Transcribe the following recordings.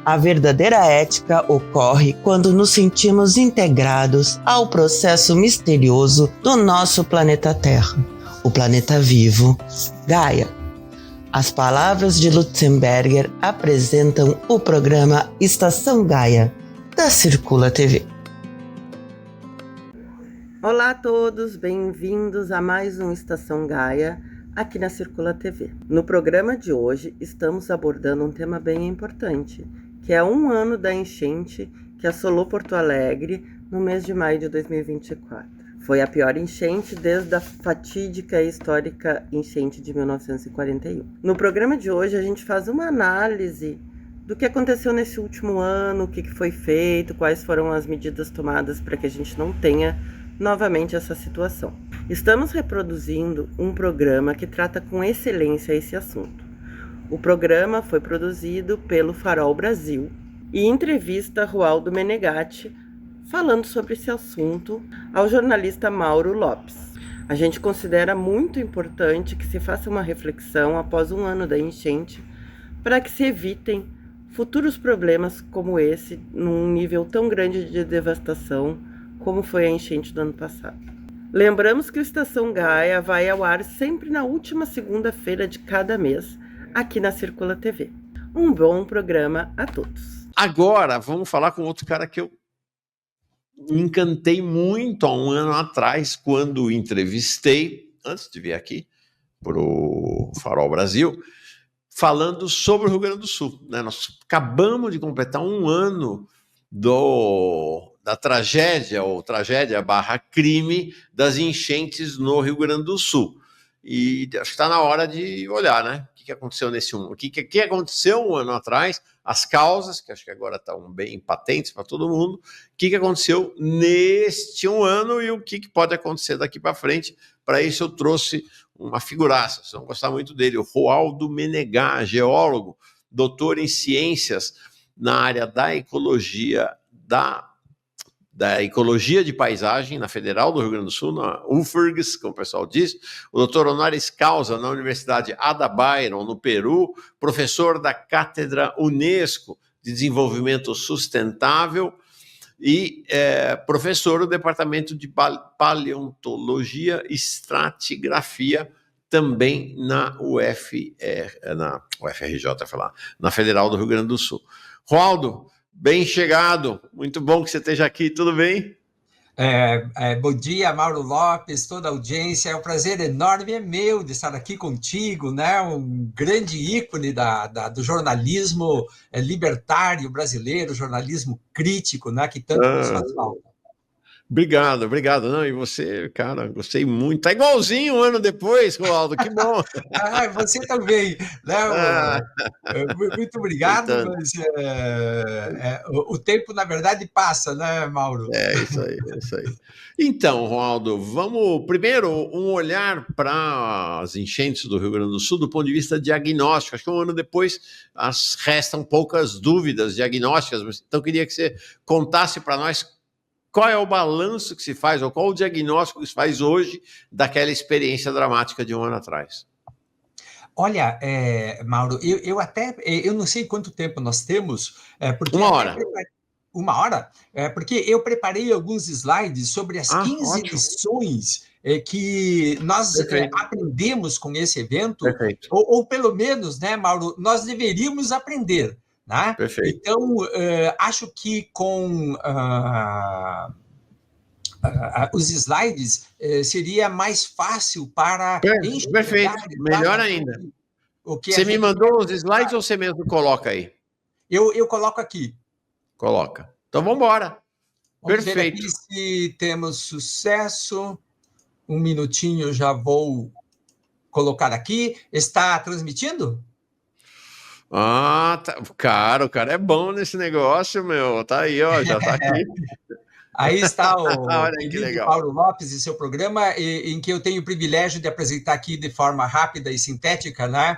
A verdadeira ética ocorre quando nos sentimos integrados ao processo misterioso do nosso planeta Terra, o planeta vivo, Gaia. As palavras de Lutzenberger apresentam o programa Estação Gaia, da Circula TV. Olá a todos, bem-vindos a mais um Estação Gaia, aqui na Circula TV. No programa de hoje, estamos abordando um tema bem importante, que é 1 ano da enchente que assolou Porto Alegre no mês de maio de 2024. Foi a pior enchente desde a fatídica e histórica enchente de 1941. No programa de hoje, a gente faz uma análise do que aconteceu nesse último ano, o que foi feito, quais foram as medidas tomadas para que a gente não tenha novamente essa situação. Estamos reproduzindo um programa que trata com excelência esse assunto. O programa foi produzido pelo Farol Brasil e entrevista Roaldo Menegatti falando sobre esse assunto ao jornalista Mauro Lopes. A gente considera muito importante que se faça uma reflexão após 1 ano da enchente para que se evitem futuros problemas como esse num nível tão grande de devastação como foi a enchente do ano passado. Lembramos que o Estação Gaia vai ao ar sempre na última segunda-feira de cada mês, aqui na Circula TV. Um bom programa a todos. Agora, vamos falar com outro cara que eu me encantei muito há 1 ano atrás, quando entrevistei, antes de vir aqui, para o Farol Brasil, falando sobre o Rio Grande do Sul. Né? Nós acabamos de completar 1 ano da tragédia, ou tragédia/crime das enchentes no Rio Grande do Sul. E acho que está na hora de olhar, né? O que aconteceu nesse 1 ano? O que aconteceu 1 ano atrás? As causas, que acho que agora estão bem patentes para todo mundo. O que aconteceu neste 1 ano e o que pode acontecer daqui para frente. Para isso eu trouxe uma figuraça, vocês vão gostar muito dele, o Roaldo Menegatti, geólogo, doutor em ciências na área da ecologia, da ecologia de paisagem na Federal do Rio Grande do Sul, na UFRGS, como o pessoal diz, o doutor honoris causa na Universidade Ada Byron, no Peru, professor da Cátedra Unesco de Desenvolvimento Sustentável e professor do Departamento de Paleontologia e Estratigrafia, também na UFRJ, na Federal do Rio Grande do Sul. Roaldo, bem chegado, muito bom que você esteja aqui, tudo bem? Bom dia, Mauro Lopes, toda a audiência, é um prazer enorme, é meu de estar aqui contigo, né? Um grande ícone do jornalismo libertário brasileiro, jornalismo crítico, né? Que tanto nos faz falta. Obrigado. Não, e você, cara, gostei muito. Tá igualzinho 1 ano depois, Roaldo, que bom. Você também, né? Muito obrigado, mas o tempo, na verdade, passa, né, Mauro? Isso aí. Então, Roaldo, vamos primeiro um olhar para as enchentes do Rio Grande do Sul do ponto de vista diagnóstico. Acho que 1 ano depois restam poucas dúvidas diagnósticas, então queria que você contasse para nós qual é o balanço que se faz, ou qual o diagnóstico que se faz hoje daquela experiência dramática de 1 ano atrás? Olha, Mauro, eu não sei quanto tempo nós temos, porque 1 hora. 1 hora? Porque eu preparei alguns slides sobre as 15 ótimo. lições que nós aprendemos com esse evento, ou pelo menos, né, Mauro, nós deveríamos aprender. Né? Perfeito. Então, acho que com os slides seria mais fácil para enxergar. Perfeito, melhor ainda. Você me mandou os slides ou você mesmo coloca aí? Eu coloco aqui. Coloca. Então, vamos embora. Perfeito. Ver aqui se temos sucesso. 1 minutinho, já vou colocar aqui. Está transmitindo? Tá. Cara, o cara é bom nesse negócio, meu. Tá aí, ó, já tá aqui. Aí está o querido Mauro Lopes e seu programa, em que eu tenho o privilégio de apresentar aqui de forma rápida e sintética, né,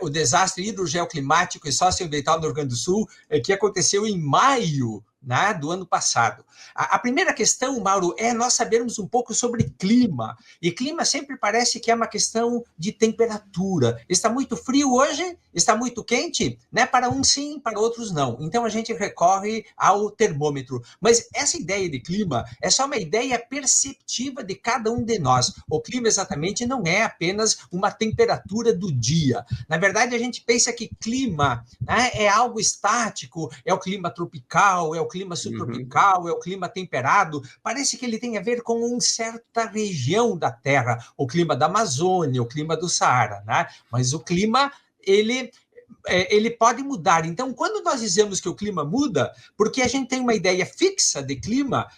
o desastre hidrogeoclimático e socioambiental no Rio Grande do Sul, que aconteceu em maio né, do ano passado. A primeira questão, Mauro, é nós sabermos um pouco sobre clima. E clima sempre parece que é uma questão de temperatura. Está muito frio hoje? Está muito quente? Né? Para uns sim, para outros não. Então a gente recorre ao termômetro. Mas essa ideia de clima é só uma ideia perceptiva de cada um de nós. O clima exatamente não é apenas uma temperatura do dia. Na verdade, a gente pensa que clima, né, é algo estático, é o clima tropical, é o clima subtropical, é o clima temperado. Parece que ele tem a ver com uma certa região da Terra, o clima da Amazônia, o clima do Saara, né? Mas o clima, ele pode mudar. Então, quando nós dizemos que o clima muda, porque a gente tem uma ideia fixa de clima,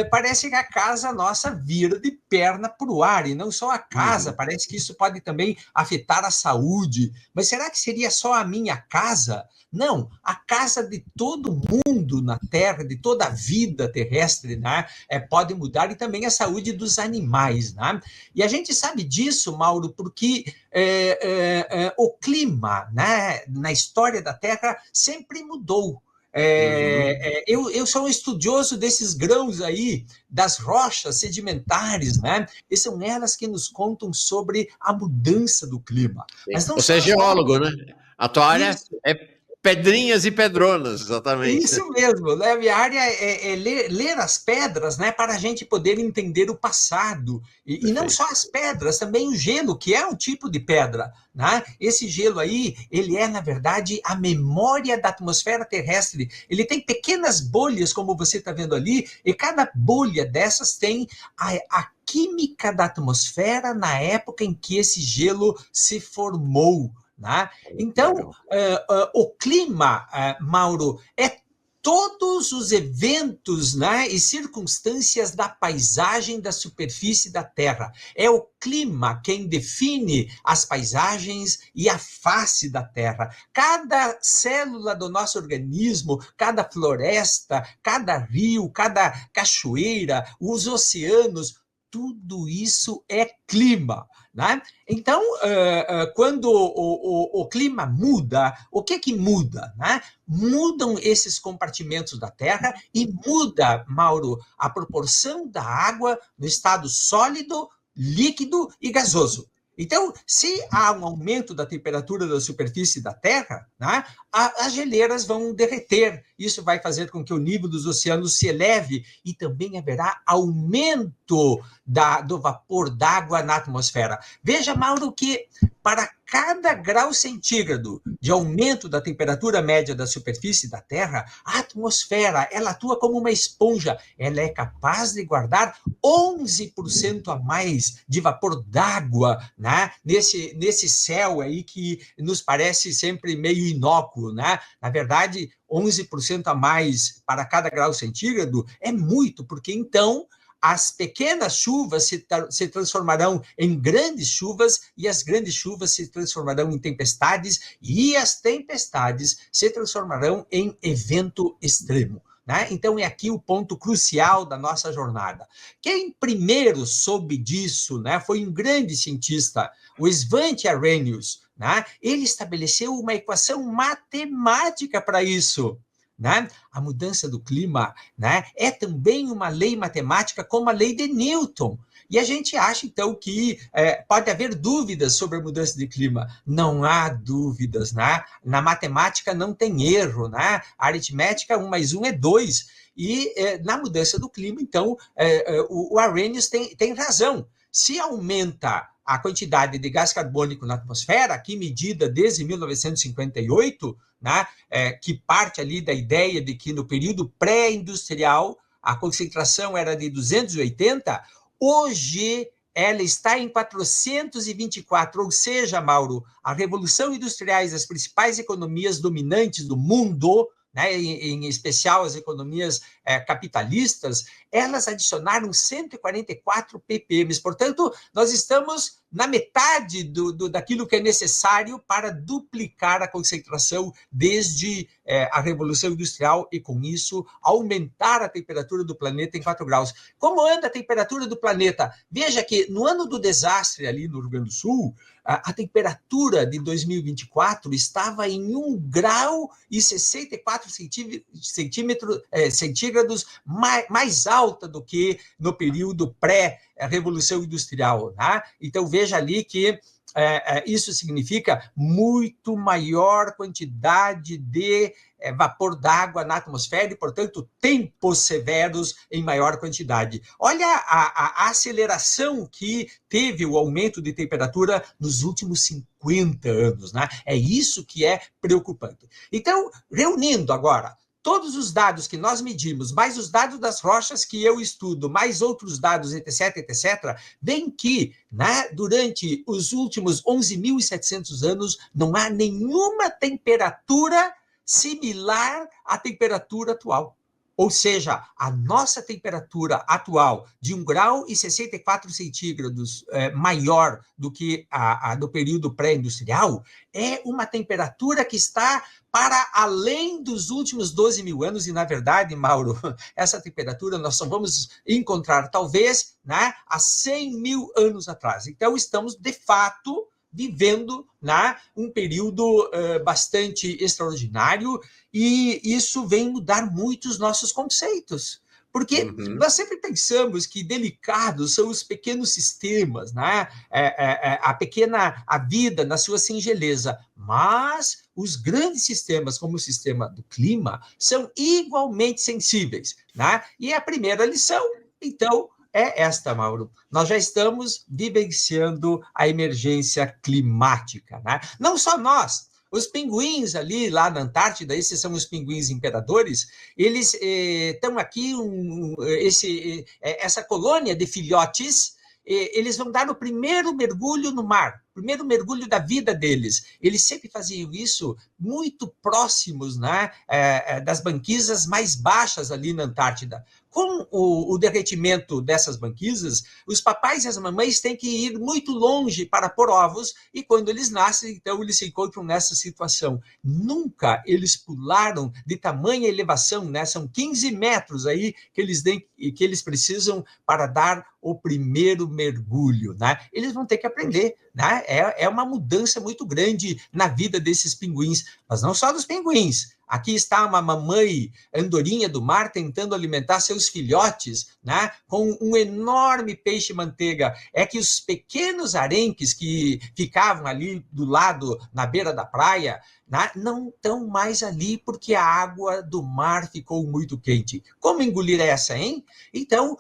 parece que a casa nossa vira de perna para o ar, e não só a casa, parece que isso pode também afetar a saúde. Mas será que seria só a minha casa? Não, a casa de todo mundo na Terra, de toda a vida terrestre, né, pode mudar, e também a saúde dos animais. Né? E a gente sabe disso, Mauro, porque o clima, né, na história da Terra sempre mudou. Eu sou um estudioso desses grãos aí, das rochas sedimentares, né? E são elas que nos contam sobre a mudança do clima. Mas não Você é geólogo, né? A tua área é pedrinhas e pedronas, exatamente. Isso mesmo, né? Minha área é ler as pedras, né, para a gente poder entender o passado. E não só as pedras, também o gelo, que é um tipo de pedra. Né? Esse gelo aí, ele é, na verdade, a memória da atmosfera terrestre. Ele tem pequenas bolhas, como você está vendo ali, e cada bolha dessas tem a química da atmosfera na época em que esse gelo se formou. Né? Então, o clima, Mauro, é todos os eventos, né, e circunstâncias da paisagem da superfície da Terra. É o clima quem define as paisagens e a face da Terra. Cada célula do nosso organismo, cada floresta, cada rio, cada cachoeira, os oceanos, tudo isso é clima. Né? Então, quando o clima muda, o que muda? Né? Mudam esses compartimentos da Terra e muda, Mauro, a proporção da água no estado sólido, líquido e gasoso. Então, se há um aumento da temperatura da superfície da Terra, né, as geleiras vão derreter. Isso vai fazer com que o nível dos oceanos se eleve e também haverá aumento do vapor d'água na atmosfera. Veja, Mauro, que para cada grau centígrado de aumento da temperatura média da superfície da Terra, a atmosfera, ela atua como uma esponja. Ela é capaz de guardar 11% a mais de vapor d'água, né, nesse céu aí que nos parece sempre meio inócuo. Né? Na verdade, 11% a mais para cada grau centígrado é muito, porque então as pequenas chuvas se transformarão em grandes chuvas, e as grandes chuvas se transformarão em tempestades, e as tempestades se transformarão em evento extremo. Né? Então, é aqui o ponto crucial da nossa jornada. Quem primeiro soube disso, né, foi um grande cientista, o Svante Arrhenius. Né? Ele estabeleceu uma equação matemática para isso. Né? A mudança do clima, né, é também uma lei matemática, como a lei de Newton. E a gente acha, então, que pode haver dúvidas sobre a mudança de clima. Não há dúvidas. Né? Na matemática não tem erro. Né? A aritmética, 1 mais 1 é 2. E na mudança do clima, então, o Arrhenius tem razão. Se aumenta a quantidade de gás carbônico na atmosfera, aqui medida desde 1958, né, que parte ali da ideia de que no período pré-industrial a concentração era de 280, hoje ela está em 424, ou seja, Mauro, a revolução industrial, as principais economias dominantes do mundo, né, em especial as economias capitalistas, elas adicionaram 144 ppm. Portanto, nós estamos na metade daquilo que é necessário para duplicar a concentração desde a Revolução Industrial e, com isso, aumentar a temperatura do planeta em 4 graus. Como anda a temperatura do planeta? Veja que no ano do desastre ali no Rio Grande do Sul, a temperatura de 2024 estava em 1,64 centígrados mais alta do que no período pré-revolução industrial. Né? Então, veja ali que isso significa muito maior quantidade de vapor d'água na atmosfera e, portanto, tempos severos em maior quantidade. Olha a aceleração que teve o aumento de temperatura nos últimos 50 anos. Né? É isso que é preocupante. Então, reunindo agora todos os dados que nós medimos, mais os dados das rochas que eu estudo, mais outros dados, etc., etc., vem que, né, durante os últimos 11.700 anos, não há nenhuma temperatura similar à temperatura atual. Ou seja, a nossa temperatura atual de 1,64 graus maior do que a do período pré-industrial é uma temperatura que está para além dos últimos 12 mil anos, e, na verdade, Mauro, essa temperatura nós só vamos encontrar, talvez, né, há 100 mil anos atrás. Então, estamos, de fato, vivendo, né, um período bastante extraordinário, e isso vem mudar muito os nossos conceitos. Porque nós sempre pensamos que delicados são os pequenos sistemas, né? A vida na sua singeleza. Mas os grandes sistemas, como o sistema do clima, são igualmente sensíveis. Né? E a primeira lição, então, é esta, Mauro. Nós já estamos vivenciando a emergência climática. Né? Não só nós. Os pinguins ali, lá na Antártida, esses são os pinguins imperadores, eles estão aqui, essa colônia de filhotes, eles vão dar o primeiro mergulho no mar, o primeiro mergulho da vida deles. Eles sempre faziam isso muito próximos, né, das banquisas mais baixas ali na Antártida. Com o derretimento dessas banquisas, os papais e as mamães têm que ir muito longe para pôr ovos, e quando eles nascem, então eles se encontram nessa situação. Nunca eles pularam de tamanha elevação, né? São 15 metros aí que eles precisam para dar o primeiro mergulho. Né? Eles vão ter que aprender. Né? É uma mudança muito grande na vida desses pinguins, mas não só dos pinguins. Aqui está uma mamãe andorinha do mar tentando alimentar seus filhotes, né, com um enorme peixe-manteiga. É que os pequenos arenques que ficavam ali do lado, na beira da praia, né, não estão mais ali porque a água do mar ficou muito quente. Como engolir essa, hein? Então,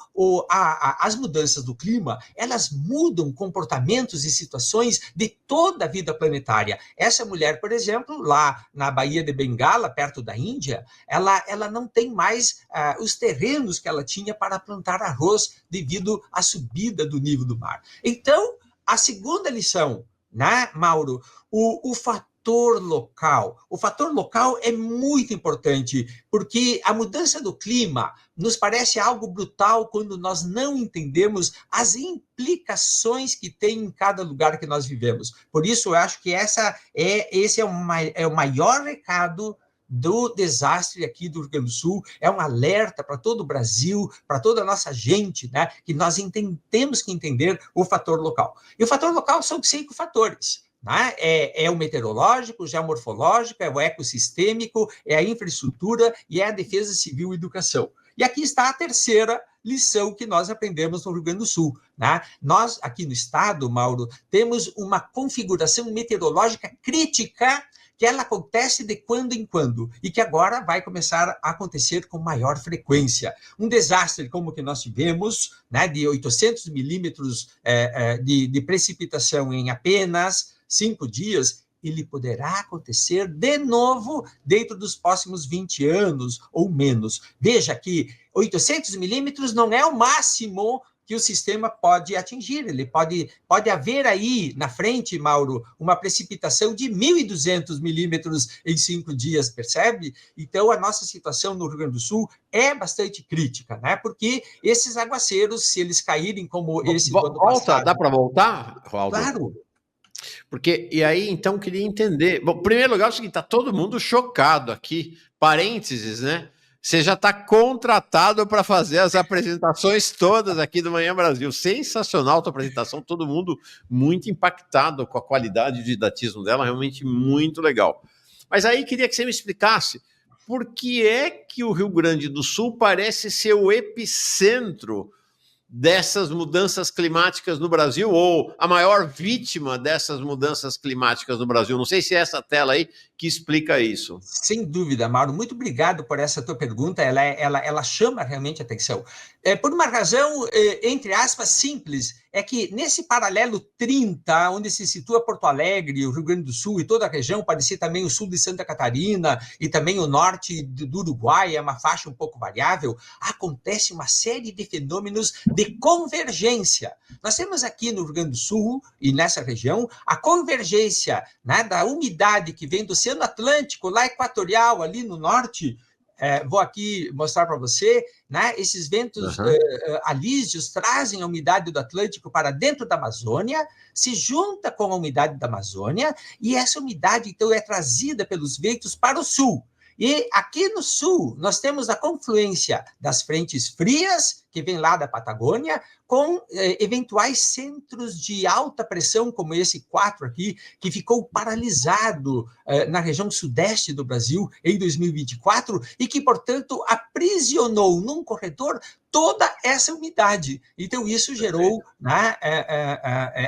as mudanças do clima, elas mudam comportamentos e situações de toda a vida planetária. Essa mulher, por exemplo, lá na Baía de Bengala, perto da Índia, ela não tem mais os terrenos que ela tinha para plantar arroz devido à subida do nível do mar. Então, a segunda lição, né, Mauro, o fator local. O fator local é muito importante, porque a mudança do clima nos parece algo brutal quando nós não entendemos as implicações que tem em cada lugar que nós vivemos. Por isso, eu acho que esse é o maior recado do desastre aqui do Rio Grande do Sul, é um alerta para todo o Brasil, para toda a nossa gente, né, que nós temos que entender o fator local. E o fator local são 5 fatores. Né? É o meteorológico, o geomorfológico, é o ecossistêmico, é a infraestrutura e é a defesa civil e educação. E aqui está a terceira lição que nós aprendemos no Rio Grande do Sul. Né? Nós, aqui no estado, Mauro, temos uma configuração meteorológica crítica que ela acontece de quando em quando e que agora vai começar a acontecer com maior frequência. Um desastre como o que nós tivemos, né, de 800 milímetros de precipitação em apenas 5 dias, ele poderá acontecer de novo dentro dos próximos 20 anos ou menos. Veja que 800 milímetros não é o máximo que o sistema pode atingir. Ele pode haver aí na frente, Mauro, uma precipitação de 1.200 milímetros em 5 dias, percebe? Então, a nossa situação no Rio Grande do Sul é bastante crítica, né? Porque esses aguaceiros, se eles caírem como esse do ano passado... Dá para voltar, Waldo? Claro. Porque, e aí, então, queria entender... Bom, em primeiro lugar, é o seguinte, está todo mundo chocado aqui. Parênteses, né? você já está contratado para fazer as apresentações todas aqui do Manhã Brasil. Sensacional a tua apresentação, todo mundo muito impactado com a qualidade de didatismo dela, realmente muito legal. Mas aí queria que você me explicasse por que é que o Rio Grande do Sul parece ser o epicentro dessas mudanças climáticas no Brasil, ou a maior vítima dessas mudanças climáticas no Brasil. Não sei se é essa tela aí que explica isso. Sem dúvida, Mauro. Muito obrigado por essa tua pergunta. Ela chama realmente a atenção. Por uma razão, entre aspas, simples, é que nesse paralelo 30, onde se situa Porto Alegre, o Rio Grande do Sul e toda a região, pode ser também o sul de Santa Catarina e também o norte do Uruguai, é uma faixa um pouco variável, acontece uma série de fenômenos de convergência. Nós temos aqui no Rio Grande do Sul e nessa região a convergência, né, da umidade que vem do Oceano Atlântico, lá equatorial, ali no norte. Vou aqui mostrar para você, né, esses ventos alísios trazem a umidade do Atlântico para dentro da Amazônia, se junta com a umidade da Amazônia, e essa umidade, então, é trazida pelos ventos para o sul. E aqui no sul, nós temos a confluência das frentes frias, que vem lá da Patagônia, com eventuais centros de alta pressão, como esse 4 aqui, que ficou paralisado na região sudeste do Brasil em 2024 e que, portanto, aprisionou num corredor toda essa umidade. Então, isso gerou, né,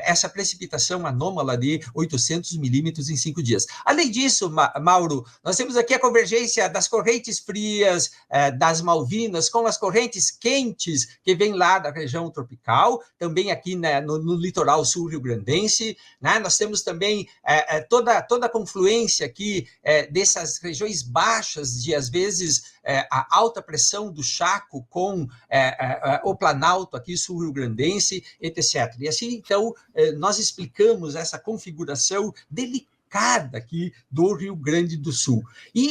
essa precipitação anômala de 800 milímetros em 5 dias. Além disso, Mauro, nós temos aqui a convergência das correntes frias das Malvinas com as correntes quentes que vêm lá da região tropical, também aqui, né, no litoral sul rio-grandense, né? Nós temos também toda a confluência aqui dessas regiões baixas de, às vezes, a alta pressão do Chaco com o Planalto aqui sul-rio-grandense, etc. E assim, então, nós explicamos essa configuração delicada aqui do Rio Grande do Sul.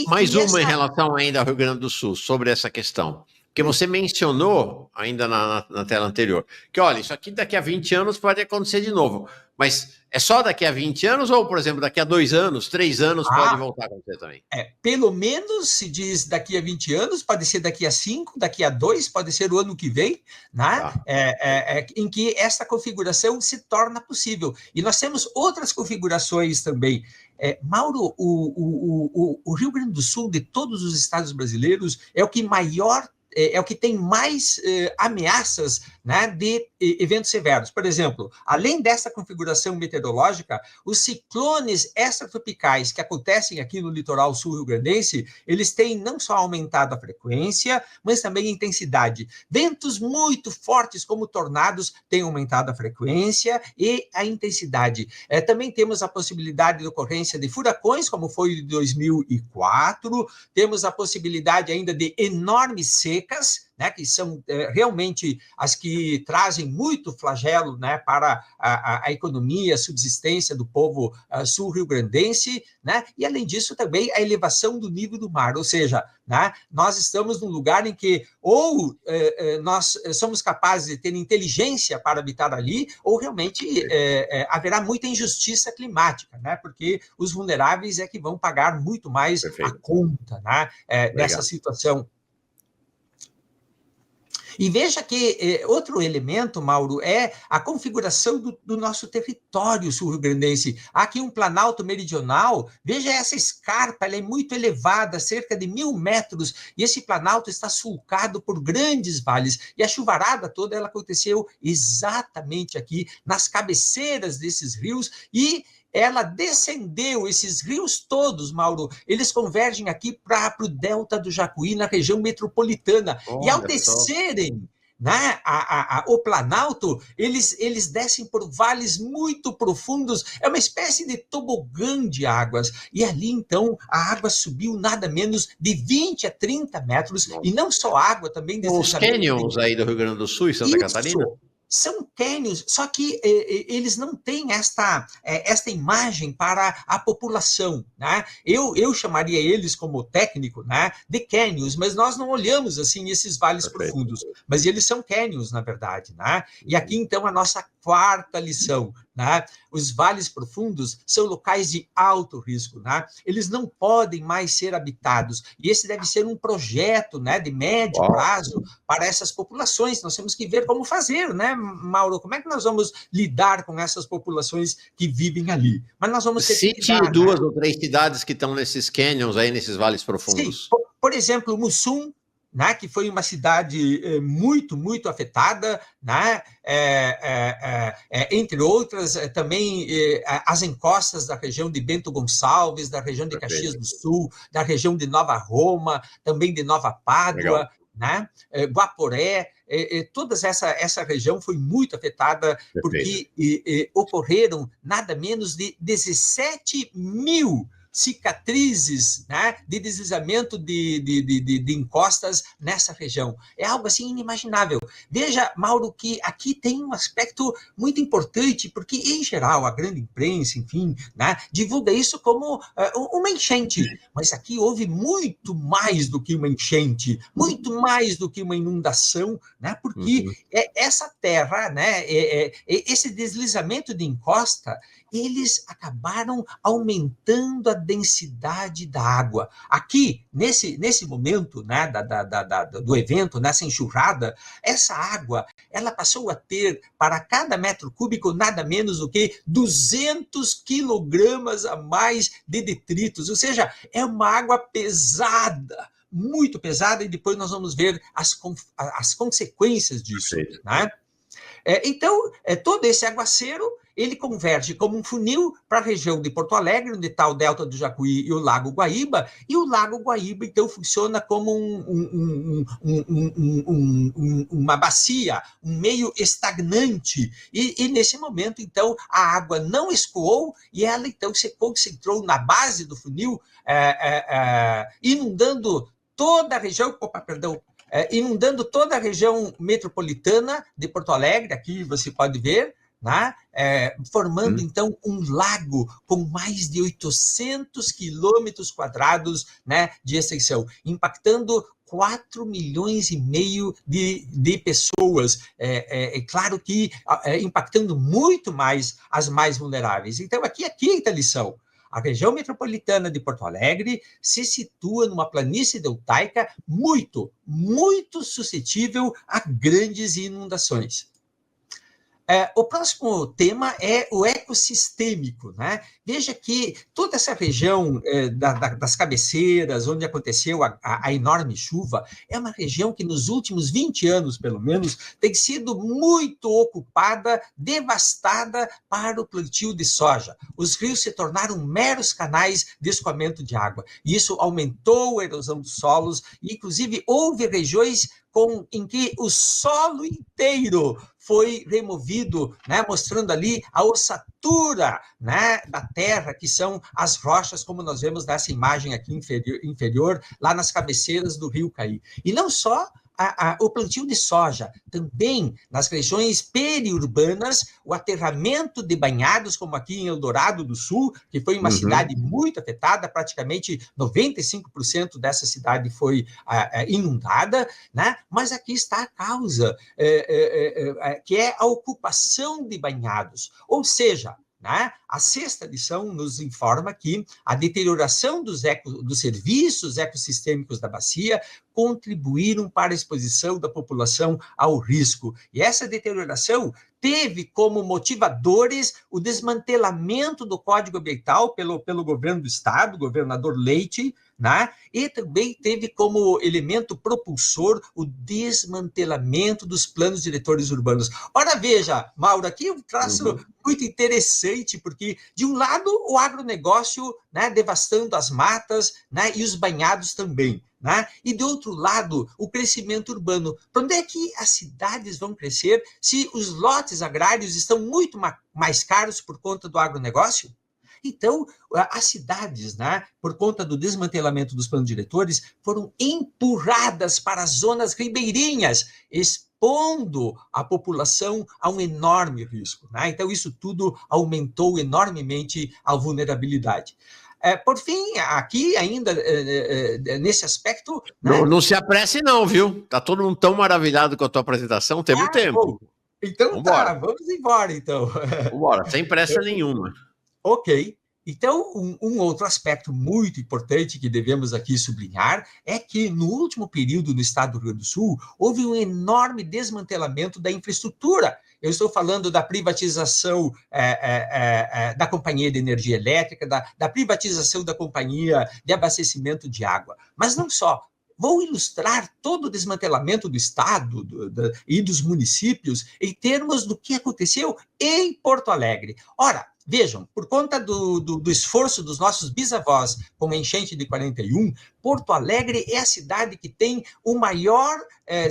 Mais uma em relação ainda ao Rio Grande do Sul, sobre essa questão. Porque você mencionou, ainda na tela anterior, que, olha, isso aqui daqui a 20 anos pode acontecer de novo. Mas é só daqui a 20 anos ou, por exemplo, daqui a 2 anos, 3 anos pode voltar a acontecer também? Pelo menos se diz daqui a 20 anos, pode ser daqui a 5, daqui a 2, pode ser o ano que vem, né? Em que essa configuração se torna possível. E nós temos outras configurações também. Mauro, o Rio Grande do Sul, de todos os estados brasileiros, é o que tem mais ameaças, né, de eventos severos. Por exemplo, além dessa configuração meteorológica, os ciclones extratropicais que acontecem aqui no litoral sul-rio-grandense, eles têm não só aumentado a frequência, mas também a intensidade. Ventos muito fortes, como tornados, têm aumentado a frequência e a intensidade. Também temos a possibilidade de ocorrência de furacões, como foi em 2004, temos a possibilidade ainda de enormes secas, né, que são realmente as que trazem muito flagelo, né, para a economia, a subsistência do povo sul-rio-grandense, né, e além disso também a elevação do nível do mar, ou seja, né, nós estamos num lugar em que ou nós somos capazes de ter inteligência para habitar ali, ou realmente haverá muita injustiça climática, né, porque os vulneráveis é que vão pagar muito mais a conta, né, dessa situação. E veja que outro elemento, Mauro, é a configuração do nosso território sul-rio-grandense. Há aqui um planalto meridional, veja essa escarpa, ela é muito elevada, cerca de 1.000 metros, e esse planalto está sulcado por grandes vales, e a chuvarada toda ela aconteceu exatamente aqui, nas cabeceiras desses rios, e ela descendeu, esses rios todos, Mauro, eles convergem aqui para o delta do Jacuí, na região metropolitana. Olha, e ao descerem, né, o Planalto, eles descem por vales muito profundos, é uma espécie de tobogã de águas, e ali, então, a água subiu nada menos de 20 a 30 metros, e não só água, também... Os canyons aí do Rio Grande do Sul e Santa Catarina? São cânions, só que eles não têm esta imagem para a população, né? Eu chamaria eles, como técnico, né, de cânions, mas nós não olhamos assim esses vales profundos, mas eles são cânions, na verdade, né? E aqui, então, a nossa quarta lição, né? Os vales profundos são locais de alto risco, né? Eles não podem mais ser habitados, e esse deve ser um projeto, né, de médio prazo para essas populações. Nós temos que ver como fazer, né, Mauro? Como é que nós vamos lidar com essas populações que vivem ali? Mas nós vamos ter que lidar, Cite duas ou três cidades que estão nesses canyons aí, nesses vales profundos. Sim, por exemplo, Mussum, né, que foi uma cidade muito, muito afetada, né, entre outras, também as encostas da região de Bento Gonçalves, da região de Caxias do Sul, da região de Nova Roma, também de Nova Pádua, né, Guaporé, toda essa região foi muito afetada, porque ocorreram nada menos de 17 mil cicatrizes, né, de deslizamento de encostas nessa região. É algo assim inimaginável. Veja, Mauro, que aqui tem um aspecto muito importante, porque, em geral, a grande imprensa, enfim, né, divulga isso como uma enchente, mas aqui houve muito mais do que uma enchente, muito mais do que uma inundação, né, porque essa terra, né, esse deslizamento de encosta, eles acabaram aumentando a densidade da água. Aqui, nesse momento, né, do evento, nessa enxurrada, essa água, ela passou a ter, para cada metro cúbico, nada menos do que 200 quilogramas a mais de detritos, ou seja, é uma água pesada, muito pesada, e depois nós vamos ver as consequências disso, né? Então, todo esse aguaceiro, ele converge como um funil para a região de Porto Alegre, onde está o Delta do Jacuí e o Lago Guaíba, e o Lago Guaíba, então, funciona como uma bacia, um meio estagnante, e nesse momento, então, a água não escoou, e ela, então, se concentrou na base do funil, inundando toda a região, inundando toda a região metropolitana de Porto Alegre, aqui você pode ver, né? Formando, então, um lago com mais de 800 quilômetros quadrados, né, de extensão, impactando 4 milhões e meio de pessoas. Claro que impactando muito mais as mais vulneráveis. Então, aqui é a quinta lição. A região metropolitana de Porto Alegre se situa numa planície deltaica muito, muito suscetível a grandes inundações. O próximo tema é o ecossistêmico, né? Veja que toda essa região das cabeceiras, onde aconteceu a enorme chuva, é uma região que nos últimos 20 anos, pelo menos, tem sido muito ocupada, devastada para o plantio de soja. Os rios se tornaram meros canais de escoamento de água. E isso aumentou a erosão dos solos, e, inclusive, houve regiões em que o solo inteiro foi removido, né, mostrando ali a ossatura, né, da terra, que são as rochas, como nós vemos nessa imagem aqui inferior, lá nas cabeceiras do Rio Caí. E não só o plantio de soja, também nas regiões periurbanas, o aterramento de banhados, como aqui em Eldorado do Sul, que foi uma cidade muito afetada, praticamente 95% dessa cidade foi inundada, né? Mas aqui está a causa, que é a ocupação de banhados, ou seja, né? A sexta lição nos informa que a deterioração dos serviços ecossistêmicos da bacia contribuíram para a exposição da população ao risco. E essa deterioração teve como motivadores o desmantelamento do Código Ambiental pelo governo do Estado, governador Leite, né? E também teve como elemento propulsor o desmantelamento dos planos diretores urbanos. Ora, veja, Mauro, aqui é um traço muito interessante, porque, de um lado, o agronegócio, né, devastando as matas, né, e os banhados também, né? E, do outro lado, o crescimento urbano. Para onde é que as cidades vão crescer se os lotes agrários estão muito mais caros por conta do agronegócio? Então, as cidades, né, por conta do desmantelamento dos planos diretores, foram empurradas para as zonas ribeirinhas, expondo a população a um enorme risco, né? Então, isso tudo aumentou enormemente a vulnerabilidade. Por fim, aqui ainda, nesse aspecto... Não, né? não se apresse não, viu? Tá todo mundo tão maravilhado com a tua apresentação, temos tempo. Bom, então Vambora. tá, vamos embora, então. Vambora, sem pressa nenhuma. Ok. Então, um outro aspecto muito importante que devemos aqui sublinhar é que, no último período no estado do Rio Grande do Sul, houve um enorme desmantelamento da infraestrutura. Eu estou falando da privatização da Companhia de Energia Elétrica, da privatização da Companhia de Abastecimento de Água. Mas não só. Vou ilustrar todo o desmantelamento do Estado e dos municípios em termos do que aconteceu em Porto Alegre. Ora, vejam, por conta do esforço dos nossos bisavós com a enchente de 41, Porto Alegre é a cidade que tem o maior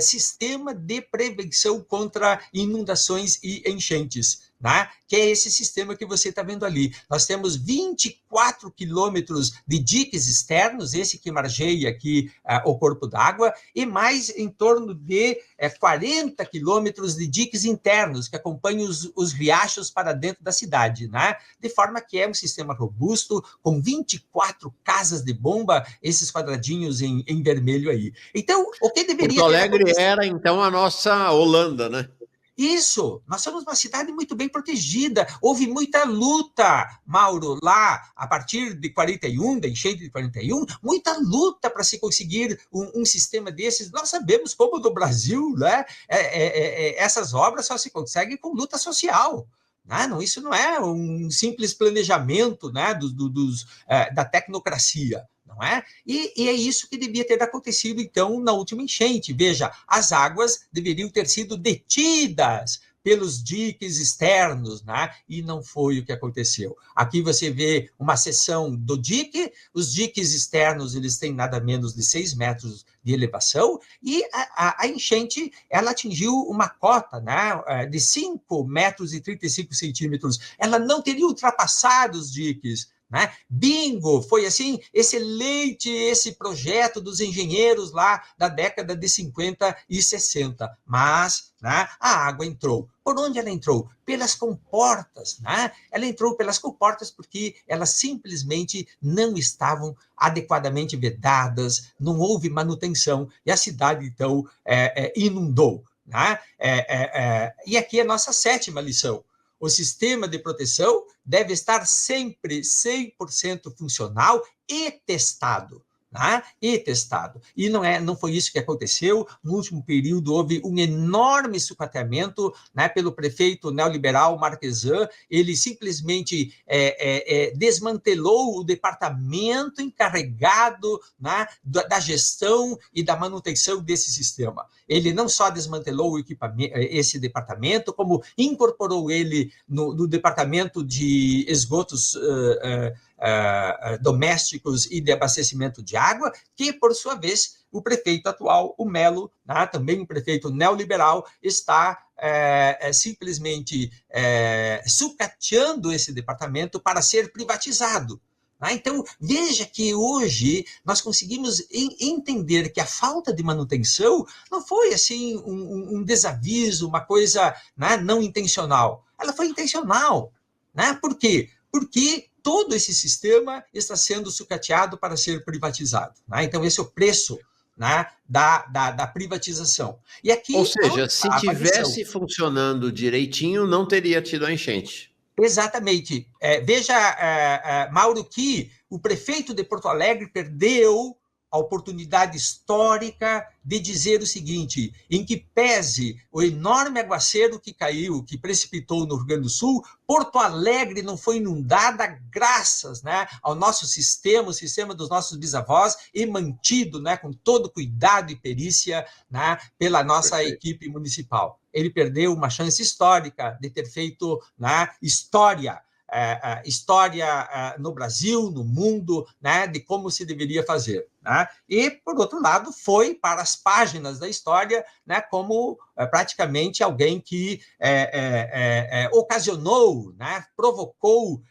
sistema de prevenção contra inundações e enchentes, né? Que é esse sistema que você está vendo ali. Nós temos 24 quilômetros de diques externos, esse que margeia aqui o corpo d'água, e mais em torno de 40 quilômetros de diques internos, que acompanham os riachos para dentro da cidade, né? De forma que é um sistema robusto, com 24 casas de bomba, esses quadradinhos em vermelho aí. Então, o que deveria Porto Alegre era, então, a nossa Holanda, né? Isso, nós somos uma cidade muito bem protegida. Houve muita luta, Mauro, lá, a partir de 41, da enchente de 41, muita luta para se conseguir um sistema desses. Nós sabemos como no Brasil, né, essas obras só se conseguem com luta social. Não, isso não é um simples planejamento, né, da tecnocracia. Não é? E é isso que devia ter acontecido, então, na última enchente. Veja, as águas deveriam ter sido detidas pelos diques externos, né? E não foi o que aconteceu. Aqui você vê uma seção do dique, os diques externos eles têm nada menos de 6 metros de elevação, e a enchente ela atingiu uma cota, né, de 5 metros e 35 centímetros. Ela não teria ultrapassado os diques, né? Bingo, foi assim, excelente esse projeto dos engenheiros lá da década de 50 e 60, mas, né, a água entrou. Por onde ela entrou? Pelas comportas, né? Ela entrou pelas comportas porque elas simplesmente não estavam adequadamente vedadas, não houve manutenção, e a cidade, então, inundou, né? E aqui é a nossa 7ª lição. O sistema de proteção deve estar sempre 100% funcional e testado. Né? E não foi isso que aconteceu. No último período, houve um enorme sucateamento, né, pelo prefeito neoliberal Marquesan. Ele simplesmente desmantelou o departamento encarregado, né, da gestão e da manutenção desse sistema. Ele não só desmantelou esse departamento, como incorporou ele no departamento de esgotos domésticos e de abastecimento de água, que, por sua vez, o prefeito atual, o Melo, né, também um prefeito neoliberal, está simplesmente sucateando esse departamento para ser privatizado. Então, veja que hoje nós conseguimos entender que a falta de manutenção não foi assim um desaviso, uma coisa, né, não intencional. Ela foi intencional. Né? Por quê? Porque todo esse sistema está sendo sucateado para ser privatizado. Né? Então, esse é o preço, né, da privatização. E aqui, ou seja, se tivesse funcionando direitinho, não teria tido a enchente. Exatamente. Veja, Mauro, que o prefeito de Porto Alegre perdeu a oportunidade histórica de dizer o seguinte: em que pese o enorme aguaceiro que caiu, que precipitou no Rio Grande do Sul, Porto Alegre não foi inundada graças, né, ao nosso sistema, o sistema dos nossos bisavós, e mantido, né, com todo cuidado e perícia, né, pela nossa equipe municipal. Ele perdeu uma chance histórica de ter feito, né, história. história no Brasil, no mundo, né, de como se deveria fazer. Né? E, por outro lado, foi para as páginas da história, né, como praticamente alguém que ocasionou, né, provocou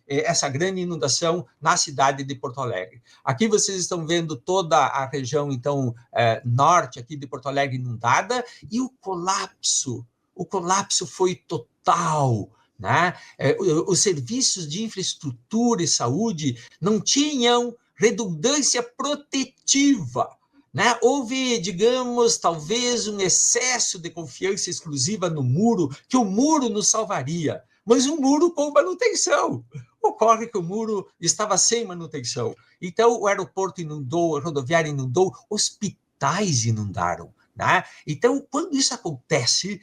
essa grande inundação na cidade de Porto Alegre. Aqui vocês estão vendo toda a região, então, norte aqui de Porto Alegre inundada, e o colapso foi total. Né? Os serviços de infraestrutura e saúde não tinham redundância protetiva. Né? Houve, digamos, talvez um excesso de confiança exclusiva no muro, que o muro nos salvaria, mas um muro com manutenção. Ocorre que o muro estava sem manutenção. Então, o aeroporto inundou, a rodoviária inundou, hospitais inundaram. Né? Então, quando isso acontece,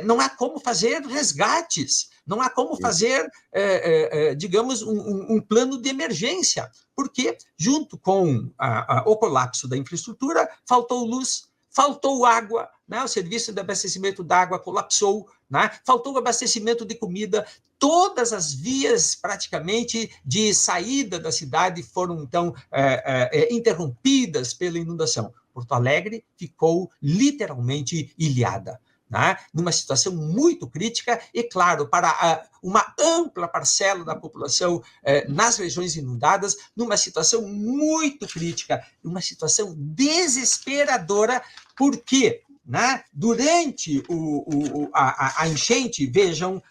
não há como fazer resgates, não há como fazer, digamos, um plano de emergência, porque, junto com o colapso da infraestrutura, faltou luz, faltou água, né? O serviço de abastecimento da água colapsou, né? Faltou abastecimento de comida, todas as vias, praticamente, de saída da cidade foram, então, interrompidas pela inundação. Porto Alegre ficou literalmente ilhada, né? Numa situação muito crítica e, claro, para uma ampla parcela da população nas regiões inundadas, numa situação muito crítica, uma situação desesperadora, porque, né, durante a enchente, vejam,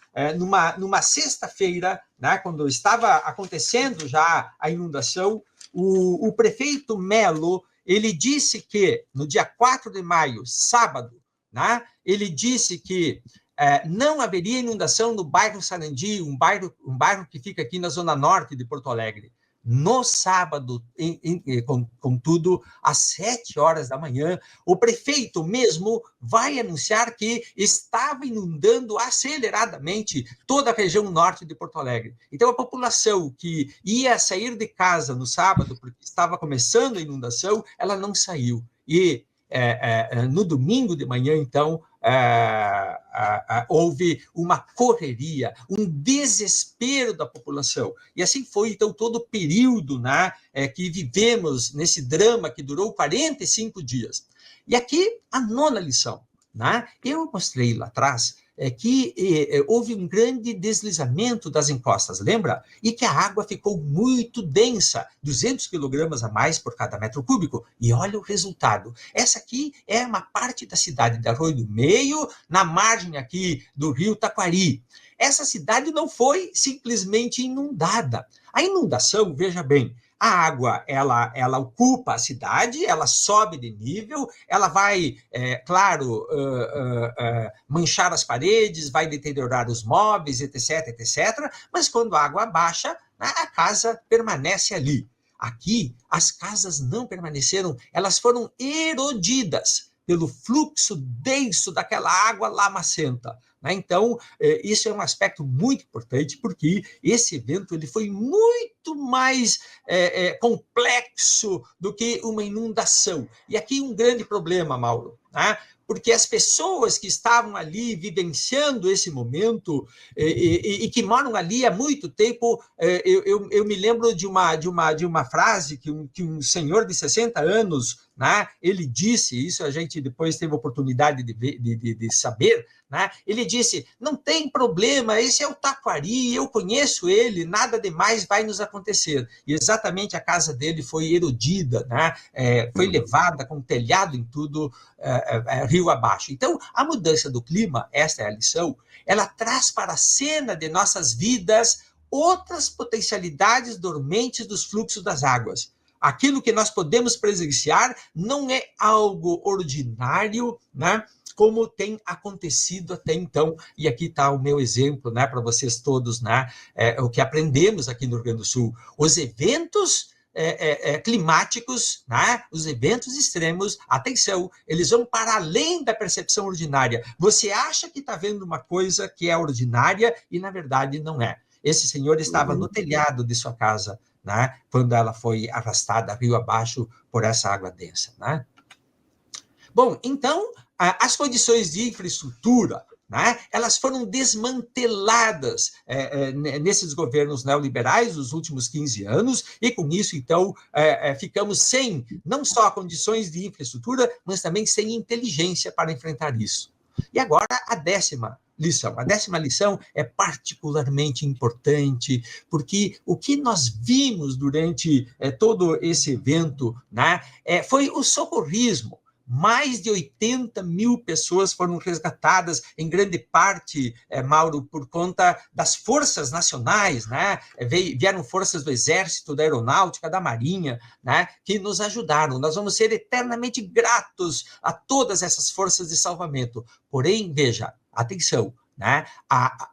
numa sexta-feira, né, quando estava acontecendo já a inundação, o prefeito Melo, ele disse que, no dia 4 de maio, sábado, né, ele disse que não haveria inundação no bairro Sarandi, um bairro que fica aqui na zona norte de Porto Alegre. No sábado, contudo, às 7 horas da manhã, o prefeito mesmo vai anunciar que estava inundando aceleradamente toda a região norte de Porto Alegre. Então, a população que ia sair de casa no sábado, porque estava começando a inundação, ela não saiu. E no domingo de manhã, então, houve uma correria, um desespero da população. E assim foi, então, todo o período, né, que vivemos nesse drama que durou 45 dias. E aqui a nona lição. Né? Eu mostrei lá atrás que houve um grande deslizamento das encostas, lembra? E que a água ficou muito densa, 200 quilogramas a mais por cada metro cúbico. E olha o resultado. Essa aqui é uma parte da cidade de Arroio do Meio, na margem aqui do rio Taquari. Essa cidade não foi simplesmente inundada. A inundação, veja bem, a água, ela ocupa a cidade, ela sobe de nível, ela vai, claro, manchar as paredes, vai deteriorar os móveis, etc., etc., mas quando a água baixa, a casa permanece ali. Aqui, as casas não permaneceram, elas foram erodidas pelo fluxo denso daquela água lamacenta. Então, isso é um aspecto muito importante, porque esse evento ele foi muito mais complexo do que uma inundação. E aqui um grande problema, Mauro, né? Porque as pessoas que estavam ali vivenciando esse momento e que moram ali há muito tempo, eu me lembro de uma frase que um senhor de 60 anos, né, ele disse, isso a gente depois teve a oportunidade de saber, né, ele disse, não tem problema, esse é o Taquari, eu conheço ele, nada demais vai nos acontecer. E exatamente a casa dele foi erodida, né, foi levada com telhado em tudo, rio abaixo. Então, a mudança do clima, esta é a lição, ela traz para a cena de nossas vidas outras potencialidades dormentes dos fluxos das águas. Aquilo que nós podemos presenciar não é algo ordinário, né, como tem acontecido até então. E aqui está o meu exemplo, né, para vocês todos, né, o que aprendemos aqui no Rio Grande do Sul. Os eventos climáticos, né, os eventos extremos, atenção, eles vão para além da percepção ordinária. Você acha que está vendo uma coisa que é ordinária e, na verdade, não é. Esse senhor estava no telhado de sua casa, né, quando ela foi arrastada rio abaixo por essa água densa. Né? Bom, então, as condições de infraestrutura, né, elas foram desmanteladas nesses governos neoliberais dos últimos 15 anos, e com isso, então, ficamos sem não só condições de infraestrutura, mas também sem inteligência para enfrentar isso. E agora a décima lição. A décima lição é particularmente importante, porque o que nós vimos durante todo esse evento, né, foi o socorrismo. Mais de 80 mil pessoas foram resgatadas, em grande parte, Mauro, por conta das forças nacionais, né? Vieram forças do Exército, da Aeronáutica, da Marinha, né? Que nos ajudaram. Nós vamos ser eternamente gratos a todas essas forças de salvamento. Porém, veja, atenção, né?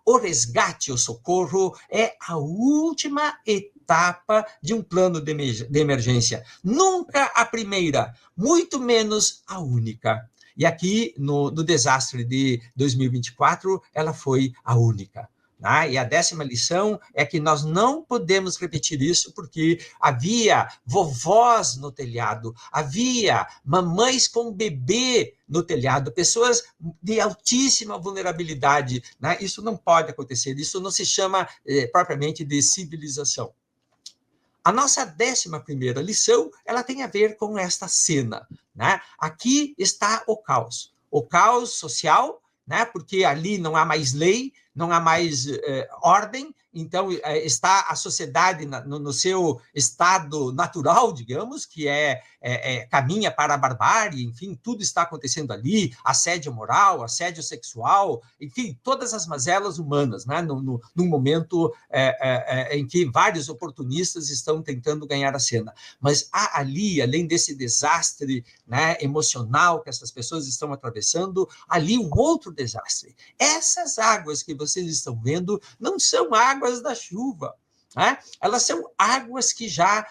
O resgate, o socorro, é a última etapa de um plano de emergência. Nunca a primeira, muito menos a única. E aqui, no desastre de 2024, ela foi a única. Né? E a décima lição é que nós não podemos repetir isso, porque havia vovós no telhado, havia mamães com bebê no telhado, pessoas de altíssima vulnerabilidade. Né? Isso não pode acontecer, isso não se chama propriamente de civilização. A nossa 11ª lição, ela tem a ver com esta cena. Né? Aqui está o caos social, né? Porque ali não há mais lei, não há mais ordem, então está a sociedade no seu estado natural, digamos, que caminha para a barbárie, enfim, tudo está acontecendo ali, assédio moral, assédio sexual, enfim, todas as mazelas humanas, né? Num momento em que vários oportunistas estão tentando ganhar a cena. Mas há ali, além desse desastre, né, emocional que essas pessoas estão atravessando, ali um outro desastre. Essas águas que vocês estão vendo não são águas da chuva. Né? Elas são águas que já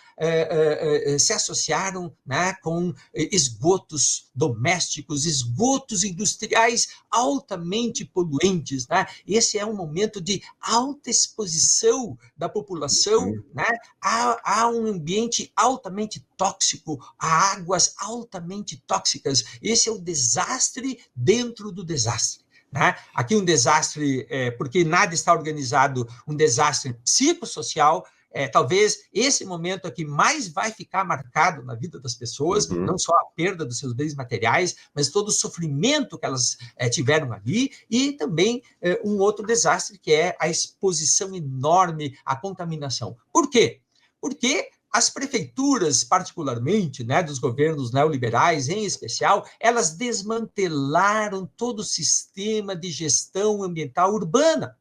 se associaram, né, com esgotos domésticos, esgotos industriais altamente poluentes. Né? Esse é um momento de alta exposição da população, né, a um ambiente altamente tóxico, a águas altamente tóxicas. Esse é o desastre dentro do desastre. Né? Aqui um desastre, porque nada está organizado, um desastre psicossocial. Talvez esse momento aqui mais vai ficar marcado na vida das pessoas, não só a perda dos seus bens materiais, mas todo o sofrimento que elas tiveram ali, e também um outro desastre, que é a exposição enorme à contaminação. Por quê? Porque as prefeituras, particularmente, né, dos governos neoliberais, em especial, elas desmantelaram todo o sistema de gestão ambiental urbana.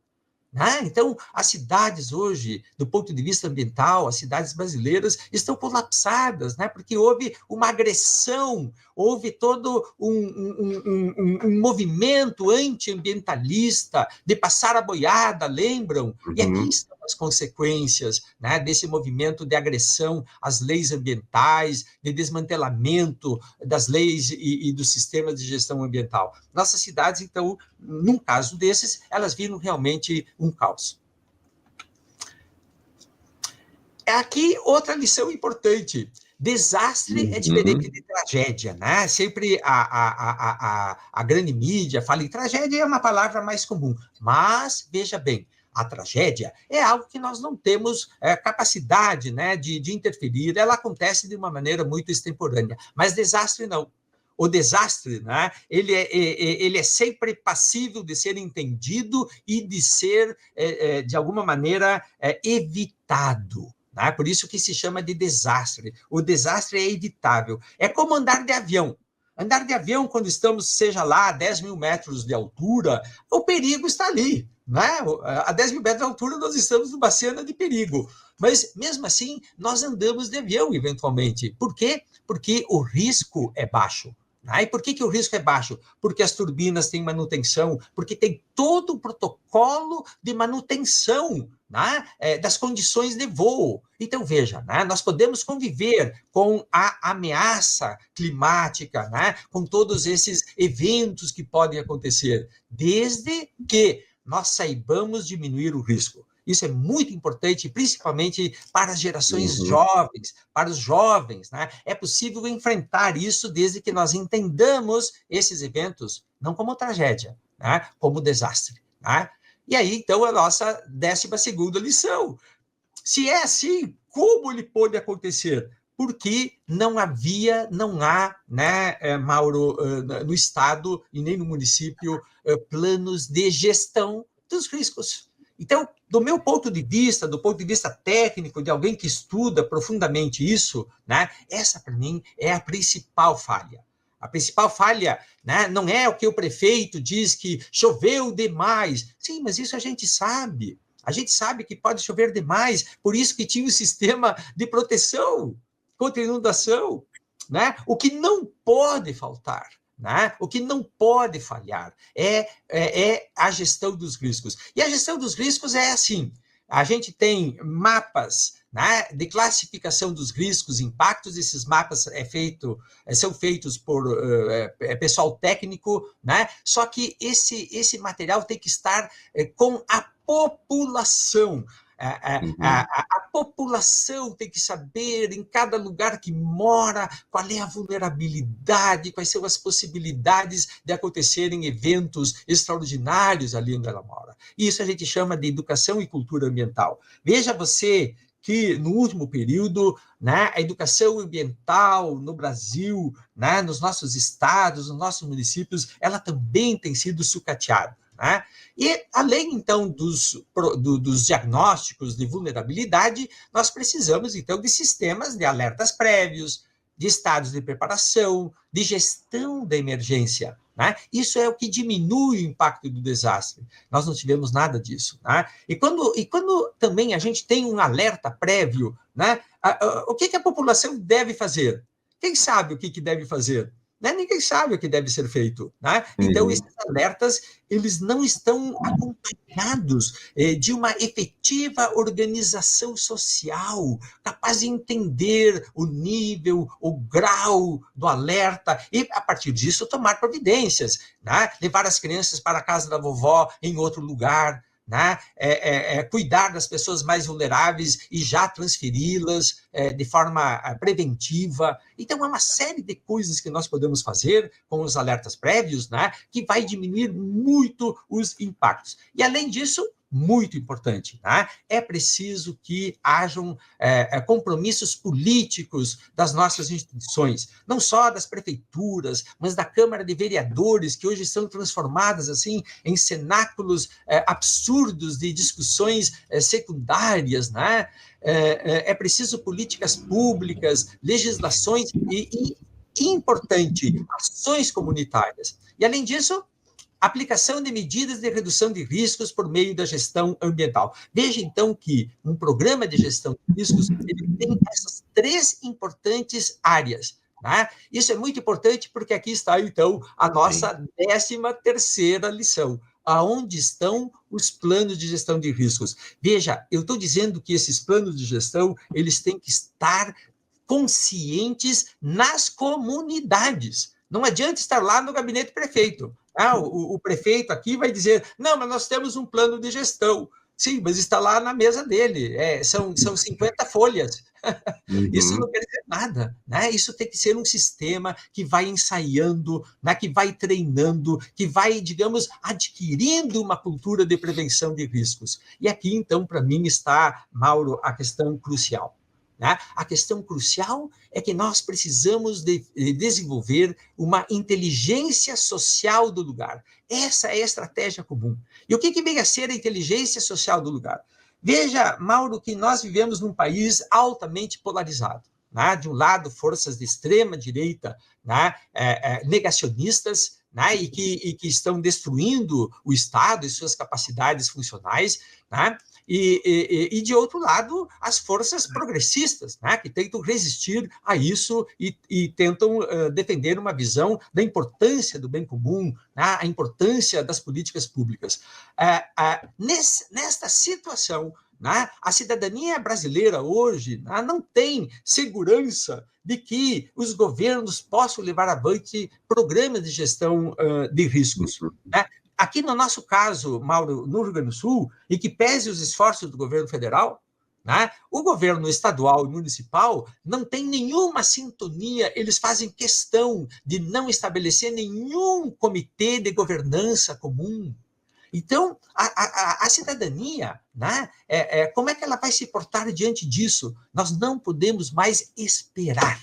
Né? Então, as cidades hoje, do ponto de vista ambiental, as cidades brasileiras estão colapsadas, né? Porque houve uma agressão, houve todo um movimento antiambientalista de passar a boiada, lembram? E aqui estão as consequências, né, desse movimento de agressão às leis ambientais, de desmantelamento das leis e dos sistemas de gestão ambiental. Nossas cidades, então, num caso desses, elas viram realmente um caos. Aqui, outra lição importante. Desastre é diferente de tragédia, né? Sempre a grande mídia fala em tragédia, é uma palavra mais comum. Mas, veja bem, a tragédia é algo que nós não temos capacidade, né, de interferir. Ela acontece de uma maneira muito extemporânea. Mas desastre não. O desastre, né, ele é sempre passível de ser entendido e de ser, de alguma maneira, evitado. Né? Por isso que se chama de desastre. O desastre é evitável. É como andar de avião. Andar de avião, quando estamos, seja lá, a 10 mil metros de altura, o perigo está ali. Né? A 10 mil metros de altura, nós estamos numa cena de perigo. Mas, mesmo assim, nós andamos de avião, eventualmente. Por quê? Porque o risco é baixo. E por que o risco é baixo? Porque as turbinas têm manutenção, porque tem todo o protocolo de manutenção, né, das condições de voo. Então, veja, né, nós podemos conviver com a ameaça climática, né, com todos esses eventos que podem acontecer, desde que nós saibamos diminuir o risco. Isso é muito importante, principalmente para as gerações jovens, para os jovens. Né? É possível enfrentar isso desde que nós entendamos esses eventos, não como tragédia, né, como desastre. Né? E aí, então, a nossa 12ª lição. Se é assim, como ele pode acontecer? Porque não há, né, Mauro, no Estado e nem no município, planos de gestão dos riscos. Então, do meu ponto de vista, do ponto de vista técnico, de alguém que estuda profundamente isso, né, essa, para mim, é a principal falha. A principal falha, né, não é o que o prefeito diz que choveu demais. Sim, mas isso a gente sabe. A gente sabe que pode chover demais, por isso que tinha um sistema de proteção contra inundação. Né? O que não pode faltar, né? O que não pode falhar é a gestão dos riscos. E a gestão dos riscos é assim, a gente tem mapas, né, de classificação dos riscos, impactos, esses mapas são feitos por pessoal técnico, né? Só que esse material tem que estar com a população. A população tem que saber, em cada lugar que mora, qual é a vulnerabilidade, quais são as possibilidades de acontecerem eventos extraordinários ali onde ela mora. Isso a gente chama de educação e cultura ambiental. Veja você que, no último período, né, a educação ambiental no Brasil, né, nos nossos estados, nos nossos municípios, ela também tem sido sucateada. Né? E, além, então, dos diagnósticos de vulnerabilidade, nós precisamos, então, de sistemas de alertas prévios, de estados de preparação, de gestão da emergência. Né? Isso é o que diminui o impacto do desastre. Nós não tivemos nada disso. Né? E quando também a gente tem um alerta prévio, né? O que a população deve fazer? Quem sabe o que deve fazer? Né? Ninguém sabe o que deve ser feito. Né? Então, esses alertas, eles não estão acompanhados de uma efetiva organização social, capaz de entender o nível, o grau do alerta e, a partir disso, tomar providências. Né? Levar as crianças para a casa da vovó em outro lugar, né? Cuidar das pessoas mais vulneráveis e já transferi-las de forma preventiva. Então, há uma série de coisas que nós podemos fazer com os alertas prévios, né? Que vai diminuir muito os impactos. E, além disso, muito importante, né? É preciso que hajam compromissos políticos das nossas instituições, não só das prefeituras, mas da Câmara de Vereadores, que hoje são transformadas assim em cenáculos absurdos de discussões secundárias, né? É preciso políticas públicas, legislações e importante, ações comunitárias. E, além disso, aplicação de medidas de redução de riscos por meio da gestão ambiental. Veja, então, que um programa de gestão de riscos ele tem essas 3 importantes áreas. Né? Isso é muito importante porque aqui está, então, a nossa 13ª lição. Aonde estão os planos de gestão de riscos? Veja, eu estou dizendo que esses planos de gestão eles têm que estar conscientes nas comunidades. Não adianta estar lá no gabinete prefeito. O prefeito aqui vai dizer, não, mas nós temos um plano de gestão. Sim, mas está lá na mesa dele. São 50 folhas. Isso não quer dizer nada. Né? Isso tem que ser um sistema que vai ensaiando, né? Que vai treinando, que vai, digamos, adquirindo uma cultura de prevenção de riscos. E aqui, então, para mim, está, Mauro, a questão crucial. Né? A questão crucial é que nós precisamos de desenvolver uma inteligência social do lugar. Essa é a estratégia comum. E o que vem a ser a inteligência social do lugar? Veja, Mauro, que nós vivemos num país altamente polarizado. Né? De um lado, forças de extrema direita, né? Negacionistas, né? e que estão destruindo o Estado e suas capacidades funcionais, né? E, de outro lado, as forças progressistas, né, que tentam resistir a isso e tentam defender uma visão da importância do bem comum, né, a importância das políticas públicas. Nesta situação, né, a cidadania brasileira hoje, né, não tem segurança de que os governos possam levar avante programas de gestão de riscos. Né? Aqui no nosso caso, Mauro, no Rio Grande do Sul, e que pese os esforços do governo federal, né? O governo estadual e municipal não tem nenhuma sintonia, eles fazem questão de não estabelecer nenhum comitê de governança comum. Então, a cidadania, né? Como é que ela vai se portar diante disso? Nós não podemos mais esperar.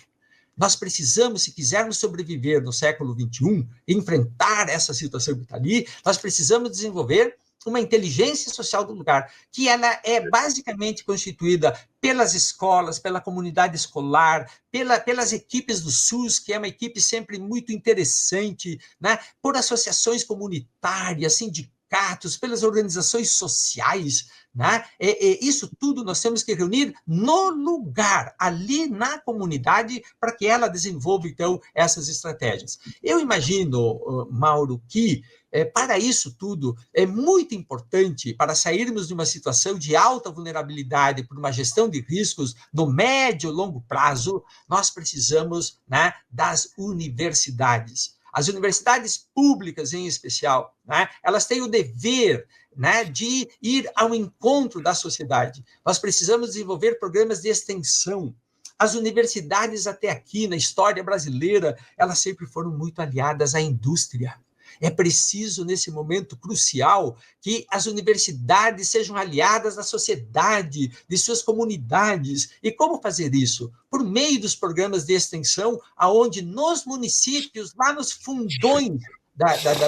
Nós precisamos, se quisermos sobreviver no século XXI, enfrentar essa situação que está ali, nós precisamos desenvolver uma inteligência social do lugar, que ela é basicamente constituída pelas escolas, pela comunidade escolar, pelas equipes do SUS, que é uma equipe sempre muito interessante, né? Por associações comunitárias, sindicatos, pelas organizações sociais, né? Isso tudo nós temos que reunir no lugar, ali na comunidade, para que ela desenvolva, então, essas estratégias. Eu imagino, Mauro, que para isso tudo, é muito importante, para sairmos de uma situação de alta vulnerabilidade por uma gestão de riscos no médio e longo prazo, nós precisamos, né, das universidades. As universidades públicas, em especial, né, elas têm o dever, né, de ir ao encontro da sociedade. Nós precisamos desenvolver programas de extensão. As universidades, até aqui, na história brasileira, elas sempre foram muito aliadas à indústria. É preciso, nesse momento crucial, que as universidades sejam aliadas à sociedade, de suas comunidades. E como fazer isso? Por meio dos programas de extensão, aonde nos municípios, lá nos fundões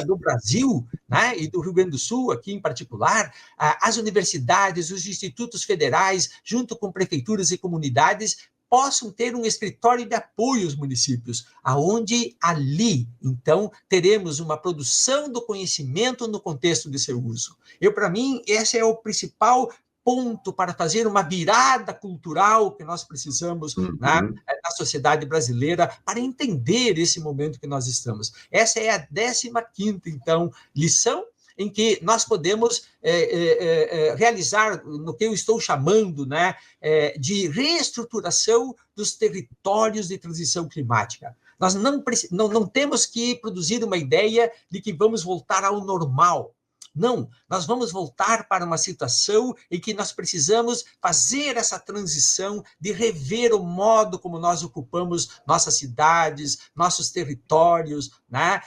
do Brasil, né, e do Rio Grande do Sul, aqui em particular, as universidades, os institutos federais, junto com prefeituras e comunidades, possam ter um escritório de apoio aos municípios, aonde ali, então, teremos uma produção do conhecimento no contexto de seu uso. Para mim, esse é o principal ponto para fazer uma virada cultural que nós precisamos na sociedade brasileira para entender esse momento que nós estamos. Essa é a 15ª, então, lição em que nós podemos realizar no que eu estou chamando, né, de reestruturação dos territórios de transição climática. Nós não temos que produzir uma ideia de que vamos voltar ao normal. Não, nós vamos voltar para uma situação em que nós precisamos fazer essa transição de rever o modo como nós ocupamos nossas cidades, nossos territórios, né?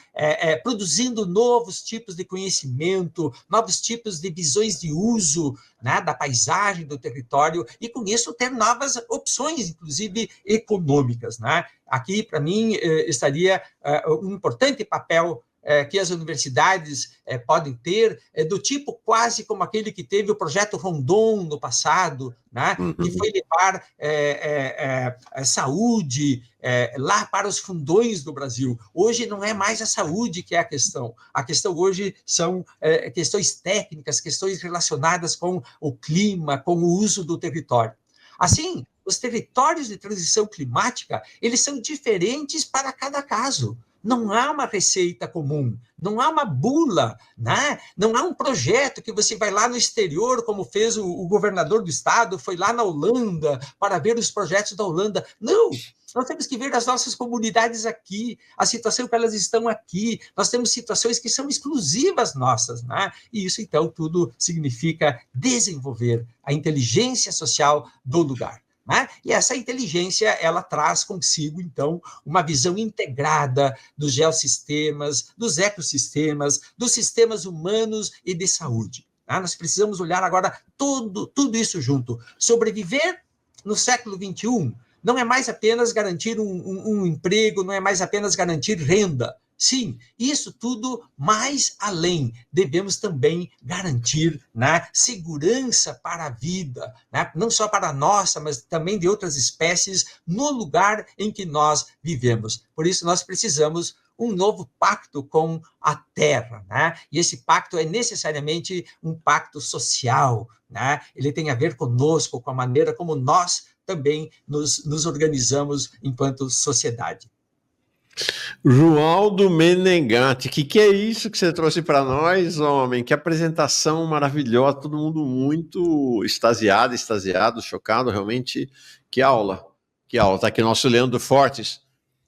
Produzindo novos tipos de conhecimento, novos tipos de visões de uso, né, da paisagem, do território, e com isso ter novas opções, inclusive econômicas, né? Aqui, para mim, estaria um importante papel que as universidades podem ter, do tipo quase como aquele que teve o projeto Rondon no passado, né? Que foi levar saúde lá para os fundões do Brasil. Hoje não é mais a saúde que é a questão hoje são questões técnicas, questões relacionadas com o clima, com o uso do território. Assim, os territórios de transição climática, eles são diferentes para cada caso. Não há uma receita comum, não há uma bula, né? Não há um projeto que você vai lá no exterior, como fez o governador do estado, foi lá na Holanda para ver os projetos da Holanda. Não, nós temos que ver as nossas comunidades aqui, a situação que elas estão aqui. Nós temos situações que são exclusivas nossas, né? E isso, então, tudo significa desenvolver a inteligência social do lugar. Né? E essa inteligência, ela traz consigo, então, uma visão integrada dos geossistemas, dos ecossistemas, dos sistemas humanos e de saúde. Né? Nós precisamos olhar agora tudo isso junto. Sobreviver no século XXI não é mais apenas garantir um emprego, não é mais apenas garantir renda. Sim, isso tudo mais além. Devemos também garantir, né, segurança para a vida, né, não só para a nossa, mas também de outras espécies, no lugar em que nós vivemos. Por isso, nós precisamos um novo pacto com a Terra, né? E esse pacto é necessariamente um pacto social, né? Ele tem a ver conosco, com a maneira como nós também nos organizamos enquanto sociedade. Joaldo Menegatti, que é isso que você trouxe para nós, homem? Que apresentação maravilhosa, todo mundo muito extasiado, chocado, realmente. Que aula. Está aqui o nosso Leandro Fortes,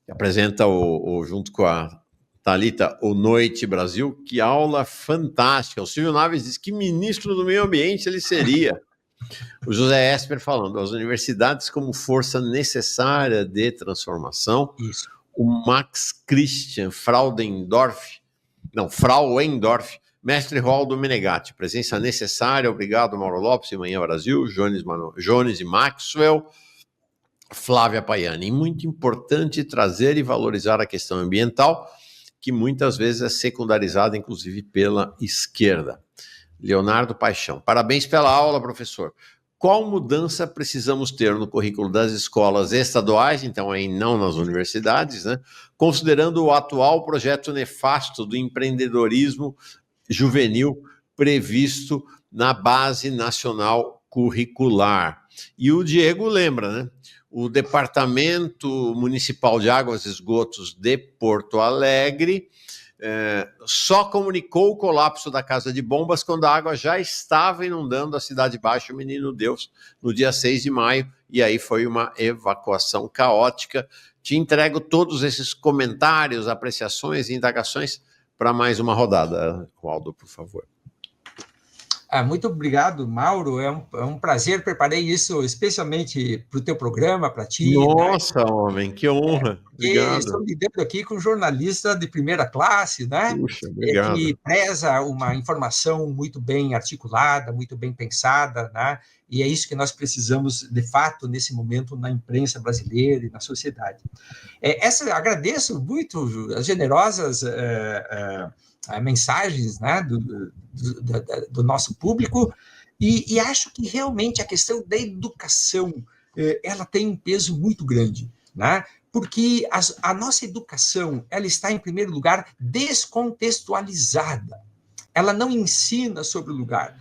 que apresenta junto com a Thalita o Noite Brasil. Que aula fantástica. O Silvio Naves diz que ministro do meio ambiente ele seria. O José Esper falando, as universidades como força necessária de transformação. Isso. O Max Christian Frauendorf, mestre Roldo Menegatti, presença necessária, obrigado Mauro Lopes e Manhã Brasil, Jones e Maxwell, Flávia Paiani. E muito importante trazer e valorizar a questão ambiental, que muitas vezes é secundarizada, inclusive pela esquerda. Leonardo Paixão, parabéns pela aula, professor. Qual mudança precisamos ter no currículo das escolas estaduais, então aí não nas universidades, né? Considerando o atual projeto nefasto do empreendedorismo juvenil previsto na Base Nacional Curricular. E o Diego lembra, né? O Departamento Municipal de Águas e Esgotos de Porto Alegre só comunicou o colapso da casa de bombas quando a água já estava inundando a Cidade Baixa, o Menino Deus, no dia 6 de maio, e aí foi uma evacuação caótica. Te entrego todos esses comentários, apreciações e indagações para mais uma rodada. Waldo, por favor. Muito obrigado, Mauro. É um prazer. Preparei isso especialmente para o teu programa, para ti. Nossa, né? Homem, que honra. Obrigado. Estou lidando aqui com um jornalista de primeira classe, né? Puxa, obrigado. Que preza uma informação muito bem articulada, muito bem pensada, né? E é isso que nós precisamos, de fato, nesse momento, na imprensa brasileira e na sociedade. Agradeço muito as generosas mensagens, né, do nosso público, e acho que realmente a questão da educação ela tem um peso muito grande, né? Porque a nossa educação ela está, em primeiro lugar, descontextualizada. Ela não ensina sobre o lugar.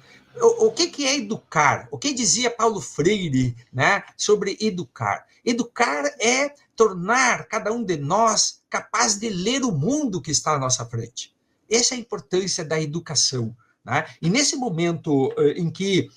O que é educar? O que dizia Paulo Freire, né, sobre educar? Educar é tornar cada um de nós capaz de ler o mundo que está à nossa frente. Essa é a importância da educação, né? E nesse momento em que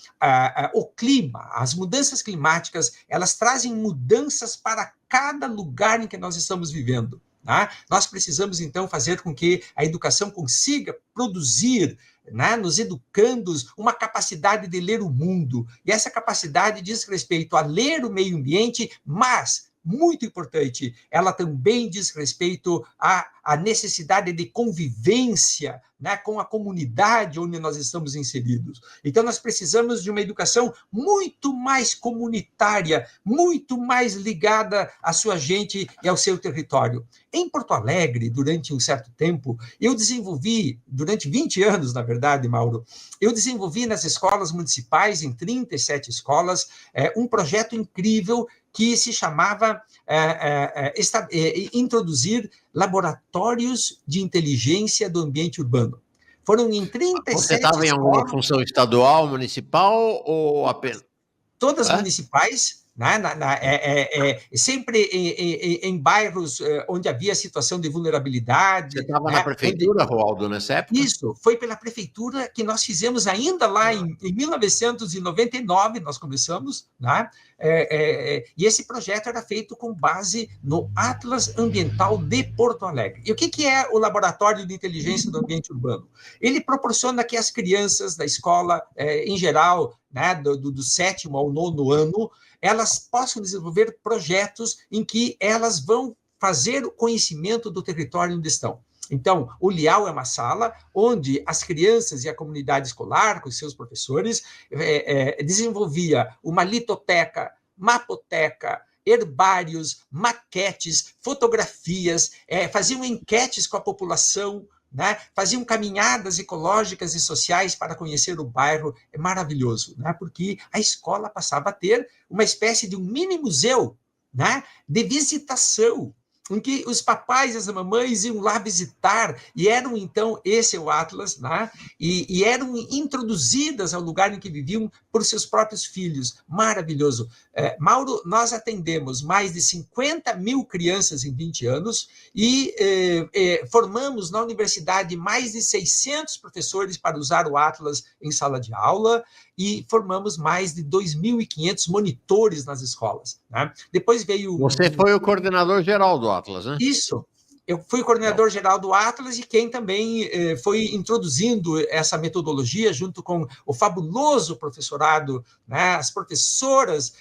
o clima, as mudanças climáticas, elas trazem mudanças para cada lugar em que nós estamos vivendo, né? Nós precisamos, então, fazer com que a educação consiga produzir, né, nos educandos, uma capacidade de ler o mundo. E essa capacidade diz respeito a ler o meio ambiente, mas muito importante, ela também diz respeito à necessidade de convivência, né, com a comunidade onde nós estamos inseridos. Então, nós precisamos de uma educação muito mais comunitária, muito mais ligada à sua gente e ao seu território. Em Porto Alegre, durante um certo tempo, eu desenvolvi, durante 20 anos, na verdade, Mauro, eu desenvolvi nas escolas municipais, em 37 escolas, um projeto incrível que se chamava introduzir laboratórios de inteligência do ambiente urbano. Foram em 37 Você estava em alguma função estadual, municipal ou apenas? Todas municipais, né? Sempre em bairros onde havia situação de vulnerabilidade. Você estava na prefeitura, Roaldo, nessa época? Isso, foi pela prefeitura que nós fizemos ainda lá em 1999, nós começamos, né? E esse projeto era feito com base no Atlas Ambiental de Porto Alegre. E o que é o Laboratório de Inteligência do Ambiente Urbano? Ele proporciona que as crianças da escola, em geral, né, do 7º ao 9º ano, elas possam desenvolver projetos em que elas vão fazer o conhecimento do território onde estão. Então, o LIAU é uma sala onde as crianças e a comunidade escolar, com seus professores, desenvolvia uma litoteca, mapoteca, herbários, maquetes, fotografias, faziam enquetes com a população, né? Faziam caminhadas ecológicas e sociais para conhecer o bairro. É maravilhoso, né? Porque a escola passava a ter uma espécie de um mini museu, né, de visitação, em que os papais e as mamães iam lá visitar, e eram, então, esse é o Atlas, né? E eram introduzidas ao lugar em que viviam por seus próprios filhos. Maravilhoso. Mauro, nós atendemos mais de 50 mil crianças em 20 anos e formamos na universidade mais de 600 professores para usar o Atlas em sala de aula e formamos mais de 2.500 monitores nas escolas, né? Depois veio... Você foi o coordenador geral do Atlas, né? Isso. Eu fui coordenador-geral do Atlas e quem também foi introduzindo essa metodologia junto com o fabuloso professorado, né, as professoras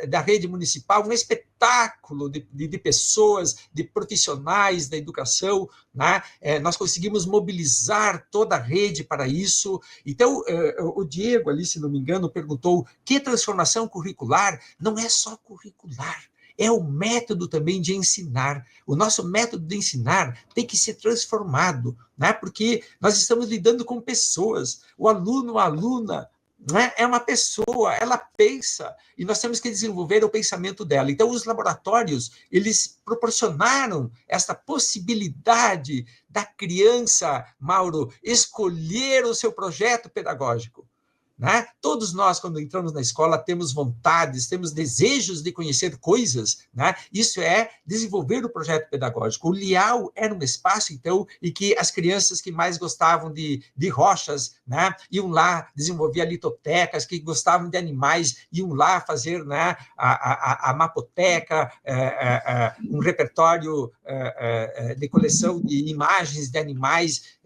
da rede municipal, um espetáculo de pessoas, de profissionais da educação, né? Nós conseguimos mobilizar toda a rede para isso. Então, o Diego ali, se não me engano, perguntou que transformação curricular? Não é só curricular. É o método também de ensinar. O nosso método de ensinar tem que ser transformado, né? Porque nós estamos lidando com pessoas. O aluno, a aluna, né, é uma pessoa, ela pensa, e nós temos que desenvolver o pensamento dela. Então, os laboratórios, eles proporcionaram essa possibilidade da criança, Mauro, escolher o seu projeto pedagógico. Né? Todos nós, quando entramos na escola, temos vontades, temos desejos de conhecer coisas, né? Isso é desenvolver o projeto pedagógico. O Lial era um espaço, então, em que as crianças que mais gostavam de rochas, né, iam lá desenvolver litotecas, que gostavam de animais, iam lá fazer, né, a mapoteca, um repertório de coleção de imagens de animais,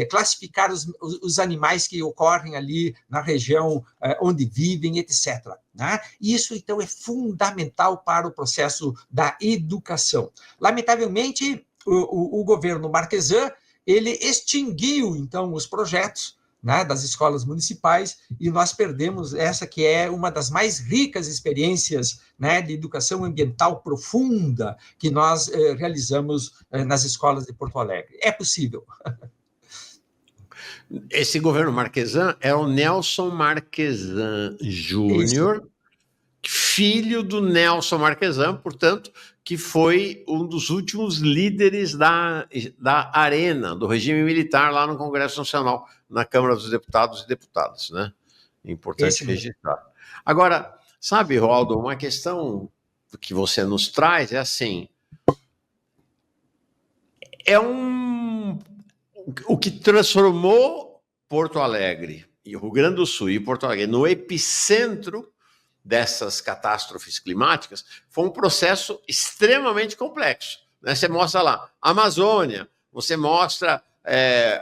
classificar os animais que ocorrem ali na região onde vivem, etc. Né? Isso, então, é fundamental para o processo da educação. Lamentavelmente, o governo Marquesan, ele extinguiu, então, os projetos, né, das escolas municipais, e nós perdemos essa que é uma das mais ricas experiências, né, de educação ambiental profunda que nós realizamos nas escolas de Porto Alegre. É possível. Esse governo Marquesan é o Nelson Marquesan Júnior, filho do Nelson Marquesan, portanto, que foi um dos últimos líderes da Arena, do regime militar, lá no Congresso Nacional, na Câmara dos Deputados e Deputadas, né? Importante registrar. Agora, sabe, Roaldo, uma questão que você nos traz é assim, o que transformou Porto Alegre e o Rio Grande do Sul e Porto Alegre no epicentro dessas catástrofes climáticas foi um processo extremamente complexo. Né? Você mostra lá Amazônia, você mostra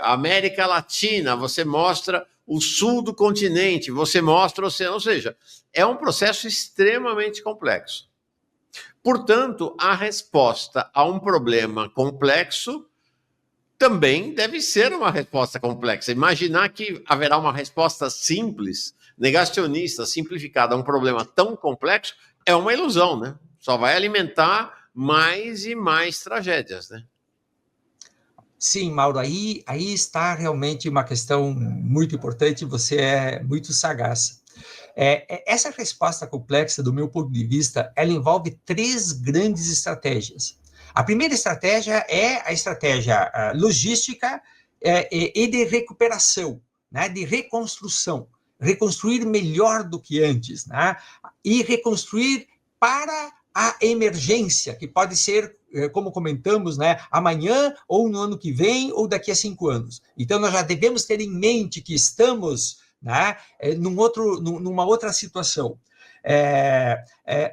América Latina, você mostra o sul do continente, você mostra o oceano, ou seja, é um processo extremamente complexo. Portanto, a resposta a um problema complexo também deve ser uma resposta complexa. Imaginar que haverá uma resposta simples, negacionista, simplificada a um problema tão complexo é uma ilusão, né? Só vai alimentar mais e mais tragédias, né? Sim, Mauro, aí está realmente uma questão muito importante, você é muito sagaz. Essa resposta complexa, do meu ponto de vista, ela envolve 3 grandes estratégias. A primeira estratégia é a estratégia logística e de recuperação, né, de reconstrução. Reconstruir melhor do que antes, né, e reconstruir para a emergência, que pode ser, como comentamos, né, amanhã, ou no ano que vem, ou daqui a 5 anos. Então, nós já devemos ter em mente que estamos, né, numa outra situação.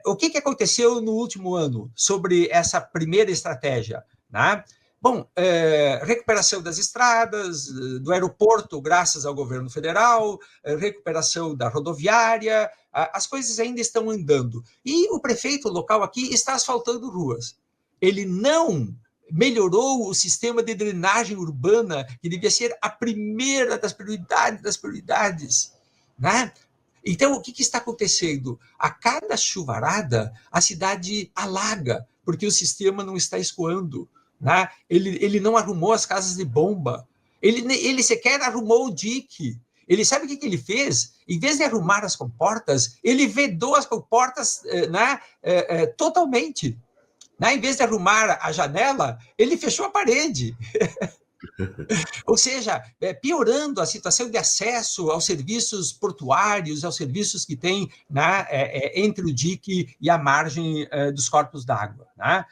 O que aconteceu no último ano sobre essa primeira estratégia? Né? Bom, recuperação das estradas, do aeroporto, graças ao governo federal, recuperação da rodoviária, as coisas ainda estão andando. E o prefeito local aqui está asfaltando ruas. Ele não melhorou o sistema de drenagem urbana, que devia ser a primeira das prioridades, né? Então, o que está acontecendo? A cada chuvarada, a cidade alaga, porque o sistema não está escoando. Né? Ele não arrumou as casas de bomba. Ele sequer arrumou o dique. Ele sabe o que ele fez? Em vez de arrumar as comportas, ele vedou as comportas, né, totalmente. Né? Em vez de arrumar a janela, ele fechou a parede. Ou seja, piorando a situação de acesso aos serviços portuários, aos serviços que tem, né, entre o dique e a margem dos corpos d'água. Né?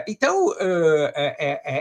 Então,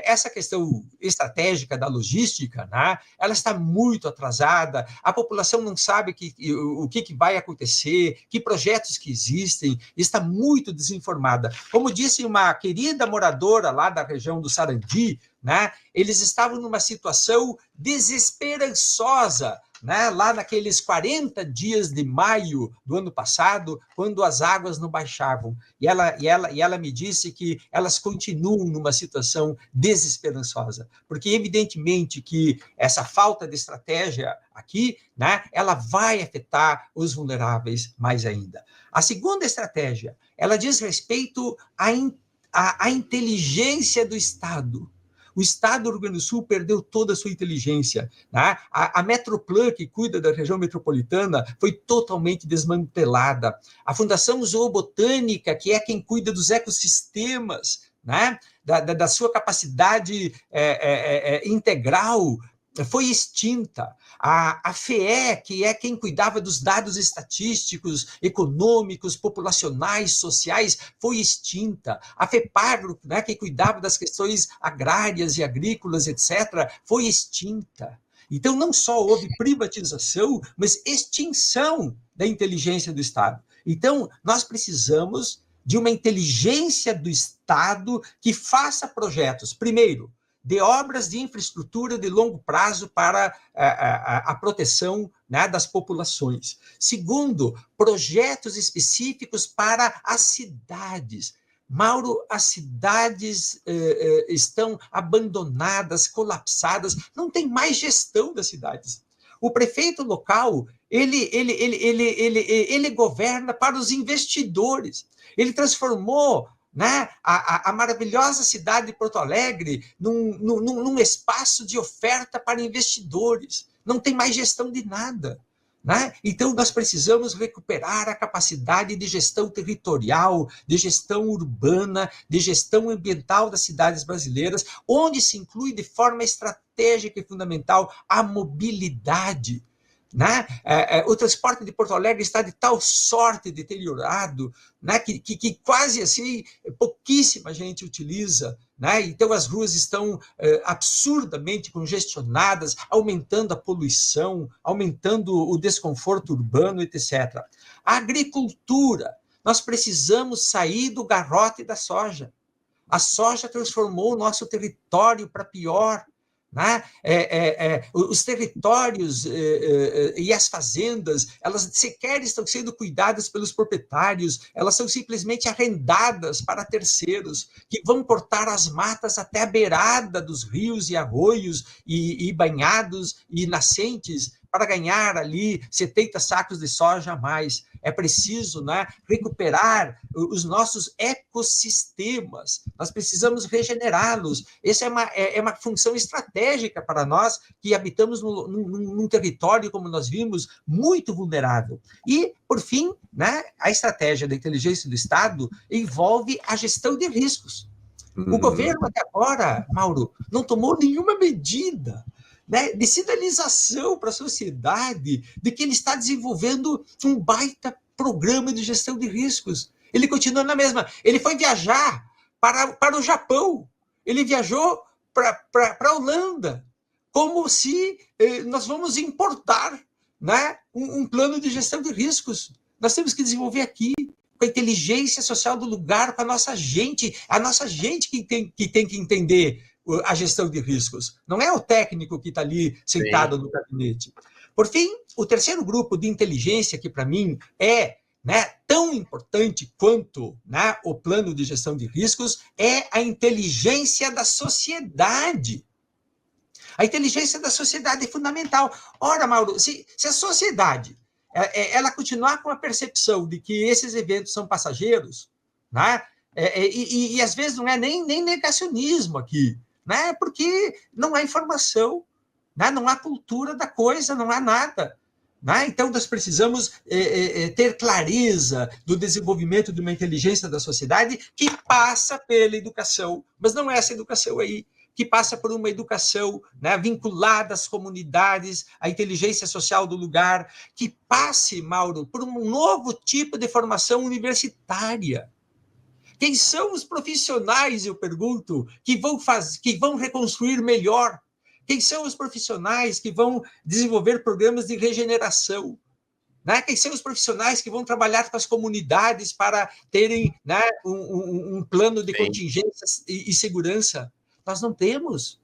essa questão estratégica da logística, né, ela está muito atrasada, a população não sabe o que vai acontecer, que projetos que existem, está muito desinformada. Como disse uma querida moradora lá da região do Sarandi, né, eles estavam numa situação desesperançosa, né, lá naqueles 40 dias de maio do ano passado, quando as águas não baixavam. E ela me disse que elas continuam numa situação desesperançosa, porque evidentemente que essa falta de estratégia aqui, né, ela vai afetar os vulneráveis mais ainda. A segunda estratégia, ela diz respeito à inteligência do Estado. O Estado do Rio Grande do Sul perdeu toda a sua inteligência. Né? A Metroplan, que cuida da região metropolitana, foi totalmente desmantelada. A Fundação Zoobotânica, que é quem cuida dos ecossistemas, né? da sua capacidade integral, foi extinta. A FEE, que é quem cuidava dos dados estatísticos, econômicos, populacionais, sociais, foi extinta. A FEPAGRO, né, que cuidava das questões agrárias e agrícolas, etc., foi extinta. Então, não só houve privatização, mas extinção da inteligência do Estado. Então, nós precisamos de uma inteligência do Estado que faça projetos, primeiro, de obras de infraestrutura de longo prazo para a proteção, né, das populações. Segundo, projetos específicos para as cidades. Mauro, as cidades estão abandonadas, colapsadas, não tem mais gestão das cidades. O prefeito local, ele governa para os investidores. Ele transformou, né, a maravilhosa cidade de Porto Alegre num espaço de oferta para investidores. Não tem mais gestão de nada. Né? Então, nós precisamos recuperar a capacidade de gestão territorial, de gestão urbana, de gestão ambiental das cidades brasileiras, onde se inclui de forma estratégica e fundamental a mobilidade. Né? O transporte de Porto Alegre está de tal sorte deteriorado, né, que quase assim pouquíssima gente utiliza, né? Então as ruas estão absurdamente congestionadas, aumentando a poluição, aumentando o desconforto urbano, etc. A agricultura, nós precisamos sair do garrote da soja. A soja transformou o nosso território para pior. Né? Os territórios e as fazendas, elas sequer estão sendo cuidadas pelos proprietários, elas são simplesmente arrendadas para terceiros, que vão cortar as matas até a beirada dos rios e arroios e banhados e nascentes para ganhar ali 70 sacos de soja a mais. É preciso, né, recuperar os nossos ecossistemas, nós precisamos regenerá-los. Essa é uma função estratégica para nós que habitamos num território, como nós vimos, muito vulnerável. E, por fim, né, a estratégia da inteligência do Estado envolve a gestão de riscos. O governo, até agora, Mauro, não tomou nenhuma medida, né, de sinalização para a sociedade de que ele está desenvolvendo um baita programa de gestão de riscos. Ele continua na mesma. Ele foi viajar para o Japão, ele viajou para a Holanda, como se nós vamos importar, né, um plano de gestão de riscos. Nós temos que desenvolver aqui, com a inteligência social do lugar, com a nossa gente que tem que entender a gestão de riscos. Não é o técnico que está ali sentado no gabinete. Por fim, o terceiro grupo de inteligência, que para mim é, né, tão importante quanto, né, o plano de gestão de riscos, é a inteligência da sociedade. A inteligência da sociedade é fundamental. Ora, Mauro, se a sociedade ela continuar com a percepção de que esses eventos são passageiros, né, e às vezes não é nem negacionismo aqui, né, porque não há informação, né, não há cultura da coisa, não há nada. Né? Então, nós precisamos ter clareza do desenvolvimento de uma inteligência da sociedade que passa pela educação, mas não é essa educação aí, que passa por uma educação, né, vinculada às comunidades, à inteligência social do lugar, que passe, Mauro, por um novo tipo de formação universitária. Quem são os profissionais, eu pergunto, que vão reconstruir melhor? Quem são os profissionais que vão desenvolver programas de regeneração? Né? Quem são os profissionais que vão trabalhar com as comunidades para terem, né, um plano de contingências e segurança? Nós não temos.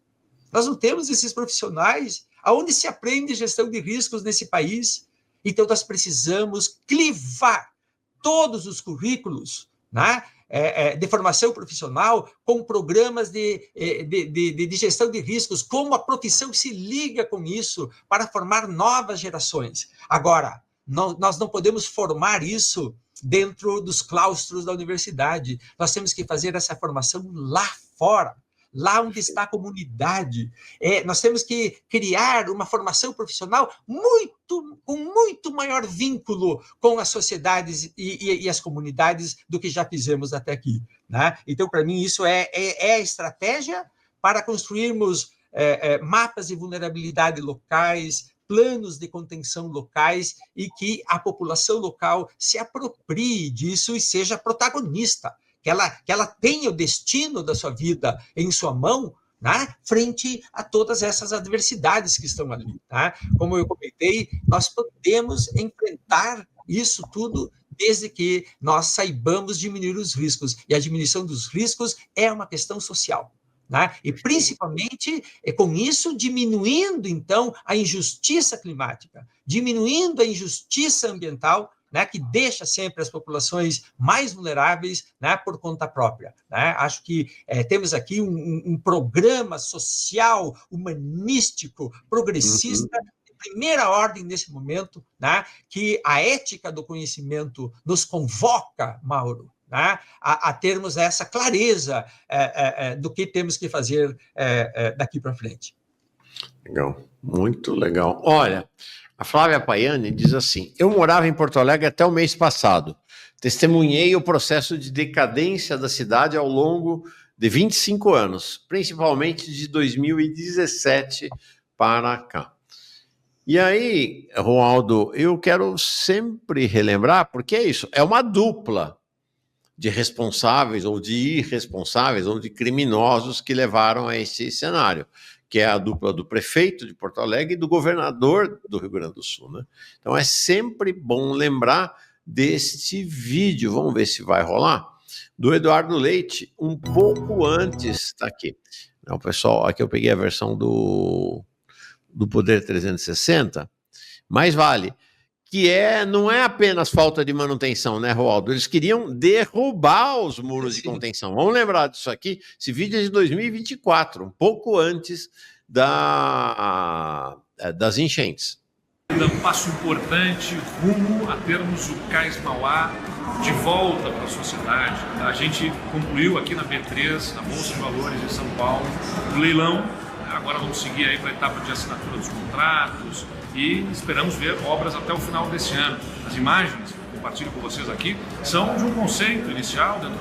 Nós não temos esses profissionais. Aonde se aprende gestão de riscos nesse país? Então, nós precisamos clivar todos os currículos, né, de formação profissional com programas de gestão de riscos, como a profissão se liga com isso para formar novas gerações. Agora, nós não podemos formar isso dentro dos claustros da universidade. Nós temos que fazer essa formação lá fora, lá onde está a comunidade. Nós temos que criar uma formação profissional com muito maior vínculo com as sociedades e as comunidades do que já fizemos até aqui. Né? Então, para mim, isso é a estratégia para construirmos mapas de vulnerabilidade locais, planos de contenção locais e que a população local se aproprie disso e seja protagonista, que ela tenha o destino da sua vida em sua mão, né, frente a todas essas adversidades que estão ali. Tá? Como eu comentei, nós podemos enfrentar isso tudo desde que nós saibamos diminuir os riscos, e a diminuição dos riscos é uma questão social. Né? E, principalmente, com isso, diminuindo, então, a injustiça climática, diminuindo a injustiça ambiental, né, que deixa sempre as populações mais vulneráveis, né, por conta própria. Né? Acho que temos aqui um programa social, humanístico, progressista, de primeira ordem nesse momento, né, que a ética do conhecimento nos convoca, Mauro, né, a termos essa clareza do que temos que fazer daqui para frente. Legal, muito legal. Olha, a Flávia Paiani diz assim: eu morava em Porto Alegre até o mês passado. Testemunhei o processo de decadência da cidade ao longo de 25 anos, principalmente de 2017 para cá. E aí, Roaldo, eu quero sempre relembrar, porque é isso, é uma dupla de responsáveis ou de irresponsáveis ou de criminosos que levaram a esse cenário, que é a dupla do prefeito de Porto Alegre e do governador do Rio Grande do Sul, né? Então é sempre bom lembrar deste vídeo, vamos ver se vai rolar, do Eduardo Leite, um pouco antes, está aqui. Não, pessoal, aqui eu peguei a versão do Poder 360, mais vale, que não é apenas falta de manutenção, né, Roaldo? Eles queriam derrubar os muros de contenção. Vamos lembrar disso aqui. Esse vídeo é de 2024, um pouco antes das enchentes. Um passo importante rumo a termos o Cais Mauá de volta para a sociedade. A gente concluiu aqui na B3, na Bolsa de Valores de São Paulo, o leilão. Agora vamos seguir aí para a etapa de assinatura dos contratos e esperamos ver obras até o final desse ano. As imagens que eu compartilho com vocês aqui são de um conceito inicial dentro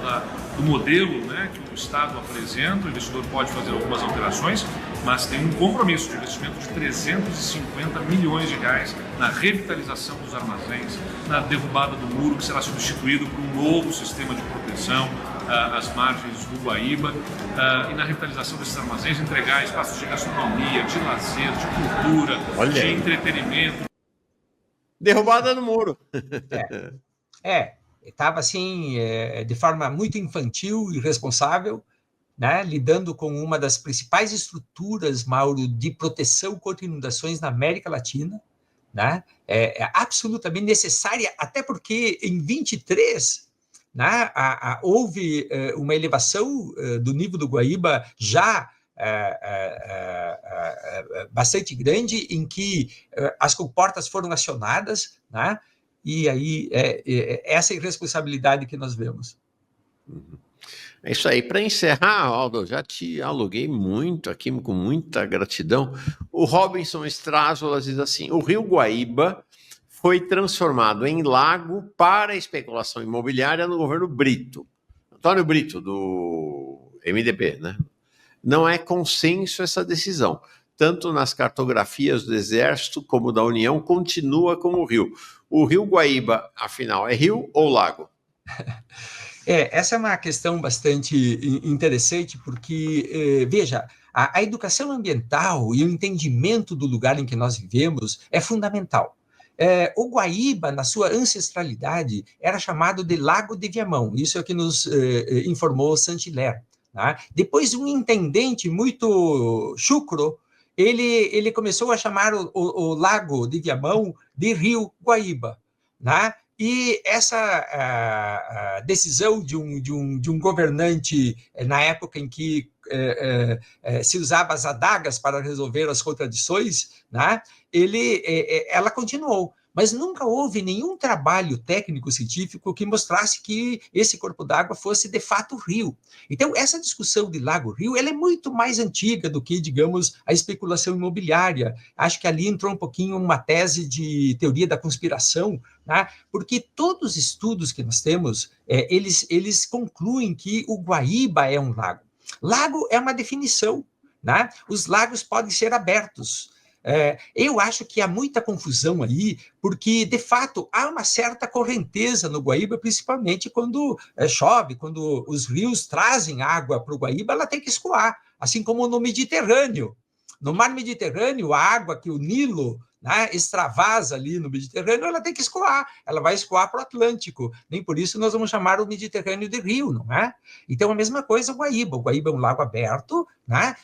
do modelo, né, que o Estado apresenta. O investidor pode fazer algumas alterações, mas tem um compromisso de investimento de 350 milhões de reais na revitalização dos armazéns, na derrubada do muro que será substituído por um novo sistema de proteção às margens do Guaíba, e na revitalização desses armazéns entregar espaços de gastronomia, de lazer, de cultura, de entretenimento. Derrubada no muro. Estava assim, de forma muito infantil e irresponsável, né, lidando com uma das principais estruturas, Mauro, de proteção contra inundações na América Latina, né, absolutamente necessária, até porque em 23, né, houve uma elevação do nível do Guaíba já bastante grande, em que as comportas foram acionadas, né, e aí essa irresponsabilidade que nós vemos. É isso aí. Para encerrar, Aldo, já te aluguei muito aqui, com muita gratidão. O Robinson Strázola diz assim: o Rio Guaíba foi transformado em lago para especulação imobiliária no governo Brito. Antônio Brito, do MDB, né? Não é consenso essa decisão. Tanto nas cartografias do Exército como da União, continua como rio. O Rio Guaíba, afinal, é rio ou lago? Essa é uma questão bastante interessante, porque, veja, a educação ambiental e o entendimento do lugar em que nós vivemos é fundamental. O Guaíba, na sua ancestralidade, era chamado de Lago de Viamão, isso é o que nos informou Saint-Hilaire. Tá? Depois, um intendente muito chucro, ele começou a chamar o Lago de Viamão de Rio Guaíba. Né? E essa decisão de um governante, na época em que se usava as adagas para resolver as contradições, né, ela continuou. Mas nunca houve nenhum trabalho técnico-científico que mostrasse que esse corpo d'água fosse, de fato, rio. Então, essa discussão de lago-rio ela é muito mais antiga do que, digamos, a especulação imobiliária. Acho que ali entrou um pouquinho uma tese de teoria da conspiração, né? Porque todos os estudos que nós temos, eles concluem que o Guaíba é um lago. Lago é uma definição, né? Os lagos podem ser abertos. Eu acho que há muita confusão aí, porque, de fato, há uma certa correnteza no Guaíba, principalmente quando chove, quando os rios trazem água para o Guaíba, ela tem que escoar, assim como no Mediterrâneo. No mar Mediterrâneo, a água que o Nilo, né, extravasa ali no Mediterrâneo, ela tem que escoar, ela vai escoar para o Atlântico. Nem por isso nós vamos chamar o Mediterrâneo de rio, não é? Então, a mesma coisa o Guaíba. O Guaíba é um lago aberto, né,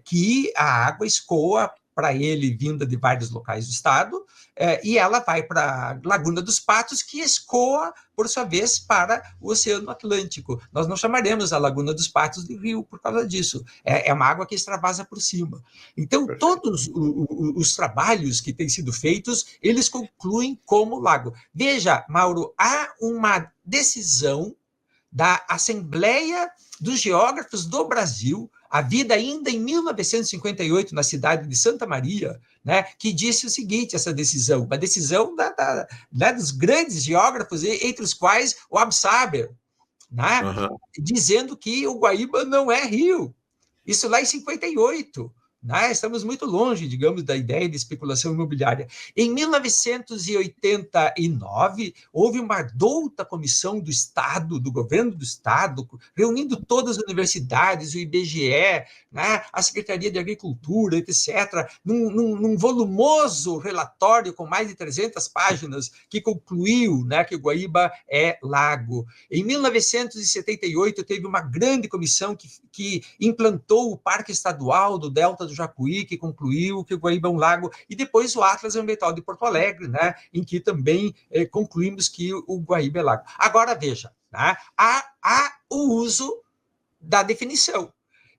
que a água escoa para ele vinda de vários locais do estado, e ela vai para a Laguna dos Patos, que escoa, por sua vez, para o Oceano Atlântico. Nós não chamaremos a Laguna dos Patos de rio por causa disso. É uma água que extravasa por cima. Então, todos os trabalhos que têm sido feitos, eles concluem como lago. Veja, Mauro, há uma decisão da Assembleia dos Geógrafos do Brasil, havida ainda em 1958 na cidade de Santa Maria, né, que disse o seguinte, essa decisão, uma decisão dos grandes geógrafos, entre os quais o Absaber, né, dizendo que o Guaíba não é rio. Isso lá em 58. Né? Estamos muito longe, digamos, da ideia de especulação imobiliária. Em 1989, houve uma ardouta comissão do Estado, do governo do Estado, reunindo todas as universidades, o IBGE, né? A Secretaria de Agricultura, etc., num volumoso relatório com mais de 300 páginas, que concluiu, né, que o Guaíba é lago. Em 1978, teve uma grande comissão que implantou o Parque Estadual do Delta do Jacuí, que concluiu que o Guaíba é um lago, e depois o Atlas Ambiental de Porto Alegre, né, em que também concluímos que o Guaíba é lago. Agora, veja, né, há o uso da definição.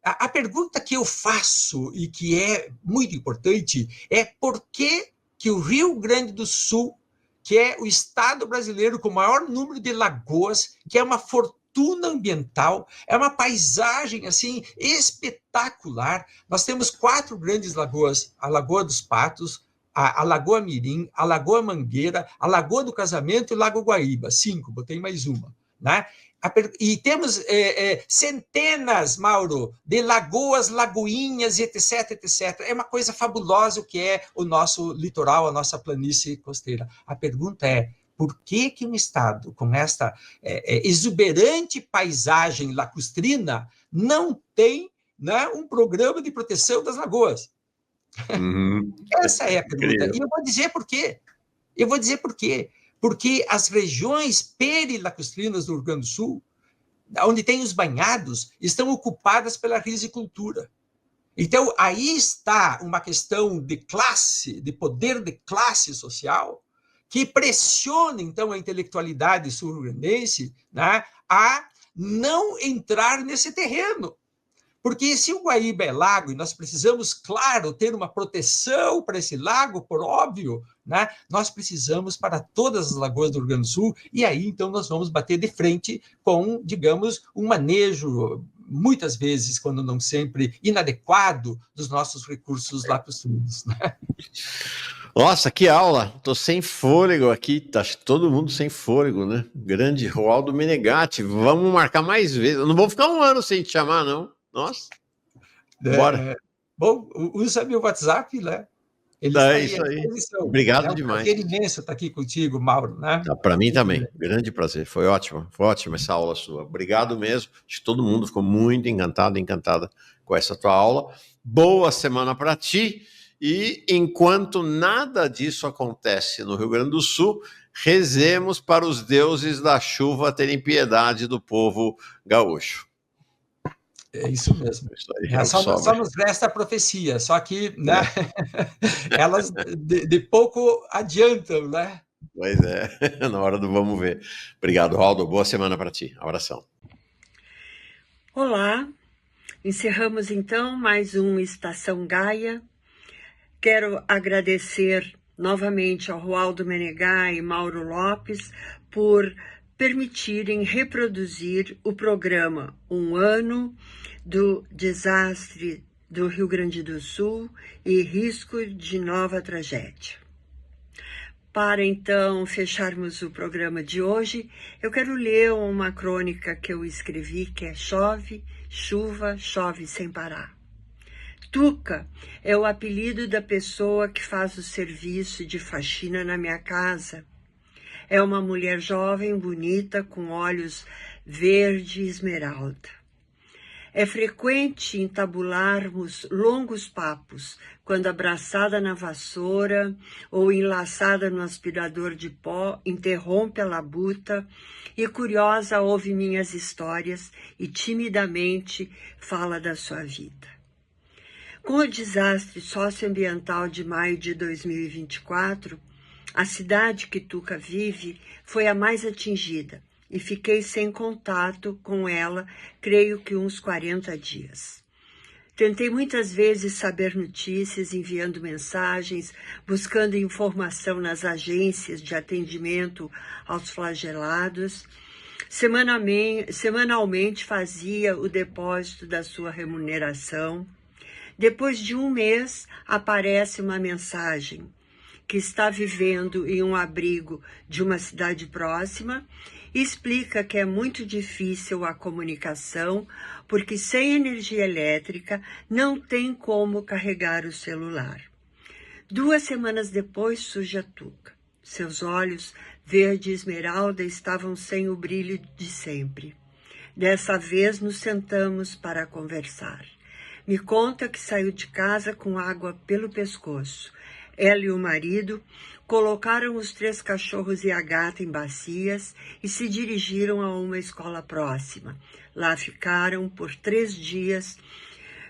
A pergunta que eu faço, e que é muito importante, é por que o Rio Grande do Sul, que é o estado brasileiro com o maior número de lagoas, que é uma fortuna ambiental, é uma paisagem assim espetacular. Nós temos 4 grandes lagoas: a Lagoa dos Patos, a Lagoa Mirim, a Lagoa Mangueira, a Lagoa do Casamento e o Lago Guaíba. 5, botei mais uma, né? E temos centenas, Mauro, de lagoas, lagoinhas, etc, etc. É uma coisa fabulosa o que é o nosso litoral, a nossa planície costeira. A pergunta é, por que um estado com esta exuberante paisagem lacustrina não tem, né, um programa de proteção das lagoas? Essa é a pergunta. E eu vou dizer por quê. Porque as regiões perilacustrinas do Rio Grande do Sul, onde tem os banhados, estão ocupadas pela risicultura. Então, aí está uma questão de classe, de poder de classe social, que pressiona, então, a intelectualidade sul-rio-grandense, né, a não entrar nesse terreno. Porque se o Guaíba é lago, e nós precisamos, claro, ter uma proteção para esse lago, por óbvio, né? Nós precisamos para todas as lagoas do Rio Grande do Sul, e aí, então, nós vamos bater de frente com, digamos, um manejo, muitas vezes, quando não sempre, inadequado dos nossos recursos lacustrinos, né? Nossa, que aula! Tô sem fôlego aqui, acho que todo mundo sem fôlego, né? Grande Roaldo Menegatti, vamos marcar mais vezes. Eu não vou ficar um ano sem te chamar, não. Nossa, bora. Bom, usa meu WhatsApp, né? Ele É está aí isso à aí. disposição. Obrigado É um demais. prazer imenso estar aqui contigo, Mauro, né? Para mim também, grande prazer. Foi ótima essa aula sua. Obrigado mesmo. Acho que todo mundo ficou muito encantada com essa tua aula. Boa semana para ti. E enquanto nada disso acontece no Rio Grande do Sul, rezemos para os deuses da chuva terem piedade do povo gaúcho. É isso mesmo. Isso aí é o que Só sobra. nos resta a profecia, só que, né, elas de pouco adiantam, né? Pois é, na hora do vamos ver. Obrigado, Aldo. Boa semana para ti. Abração. Olá, encerramos então mais um Estação Gaia. Quero agradecer novamente ao Roaldo Menegá e Mauro Lopes por permitirem reproduzir o programa Um Ano do Desastre do Rio Grande do Sul e Risco de Nova Tragédia. Para então fecharmos o programa de hoje, eu quero ler uma crônica que eu escrevi, que é Chove, Chuva, Chove Sem Parar. Tuca é o apelido da pessoa que faz o serviço de faxina na minha casa. É uma mulher jovem, bonita, com olhos verde esmeralda. É frequente entabularmos longos papos, quando abraçada na vassoura ou enlaçada no aspirador de pó, interrompe a labuta e, curiosa, ouve minhas histórias e timidamente fala da sua vida. Com o desastre socioambiental de maio de 2024, a cidade que Tuca vive foi a mais atingida e fiquei sem contato com ela, creio que uns 40 dias. Tentei muitas vezes saber notícias, enviando mensagens, buscando informação nas agências de atendimento aos flagelados. Semanalmente fazia o depósito da sua remuneração. Depois de um mês, aparece uma mensagem que está vivendo em um abrigo de uma cidade próxima e explica que é muito difícil a comunicação, porque sem energia elétrica não tem como carregar o celular. 2 semanas depois surge a Tuca. Seus olhos verde e esmeralda estavam sem o brilho de sempre. Dessa vez nos sentamos para conversar. Me conta que saiu de casa com água pelo pescoço. Ela e o marido colocaram os 3 cachorros e a gata em bacias e se dirigiram a uma escola próxima. Lá ficaram por 3 dias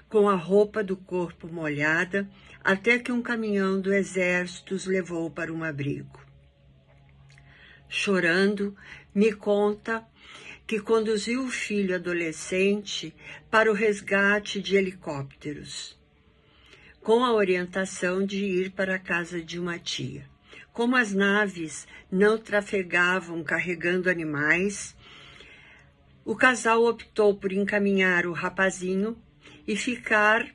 com a roupa do corpo molhada, até que um caminhão do exército os levou para um abrigo. Chorando, me conta que conduziu o filho adolescente para o resgate de helicópteros, com a orientação de ir para a casa de uma tia. Como as naves não trafegavam carregando animais, o casal optou por encaminhar o rapazinho e ficar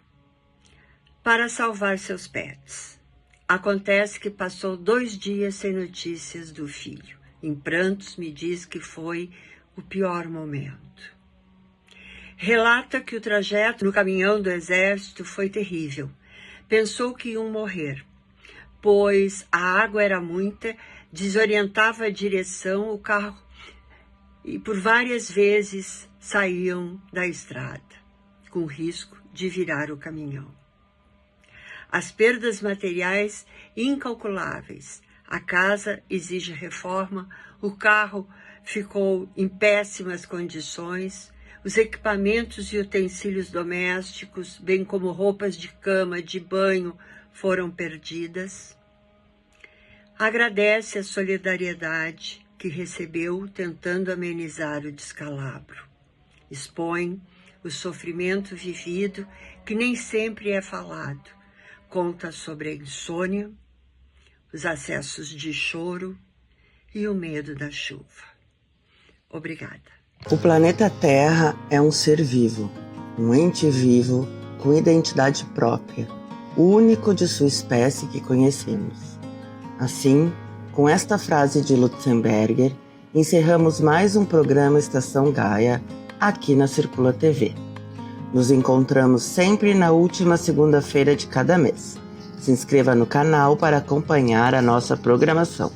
para salvar seus pets. Acontece que passou 2 dias sem notícias do filho. Em prantos, me diz que foi o pior momento. Relata que o trajeto no caminhão do exército foi terrível. Pensou que iam morrer, pois a água era muita, desorientava a direção, o carro, e por várias vezes saíam da estrada, com risco de virar o caminhão. As perdas materiais incalculáveis. A casa exige reforma, o carro ficou em péssimas condições, os equipamentos e utensílios domésticos, bem como roupas de cama, de banho, foram perdidas. Agradece a solidariedade que recebeu tentando amenizar o descalabro. Expõe o sofrimento vivido, que nem sempre é falado. Conta sobre a insônia, os acessos de choro e o medo da chuva. Obrigada. O planeta Terra é um ser vivo, um ente vivo com identidade própria, único de sua espécie que conhecemos. Assim, com esta frase de Lutzenberger, encerramos mais um programa Estação Gaia aqui na Circula TV. Nos encontramos sempre na última segunda-feira de cada mês. Se inscreva no canal para acompanhar a nossa programação.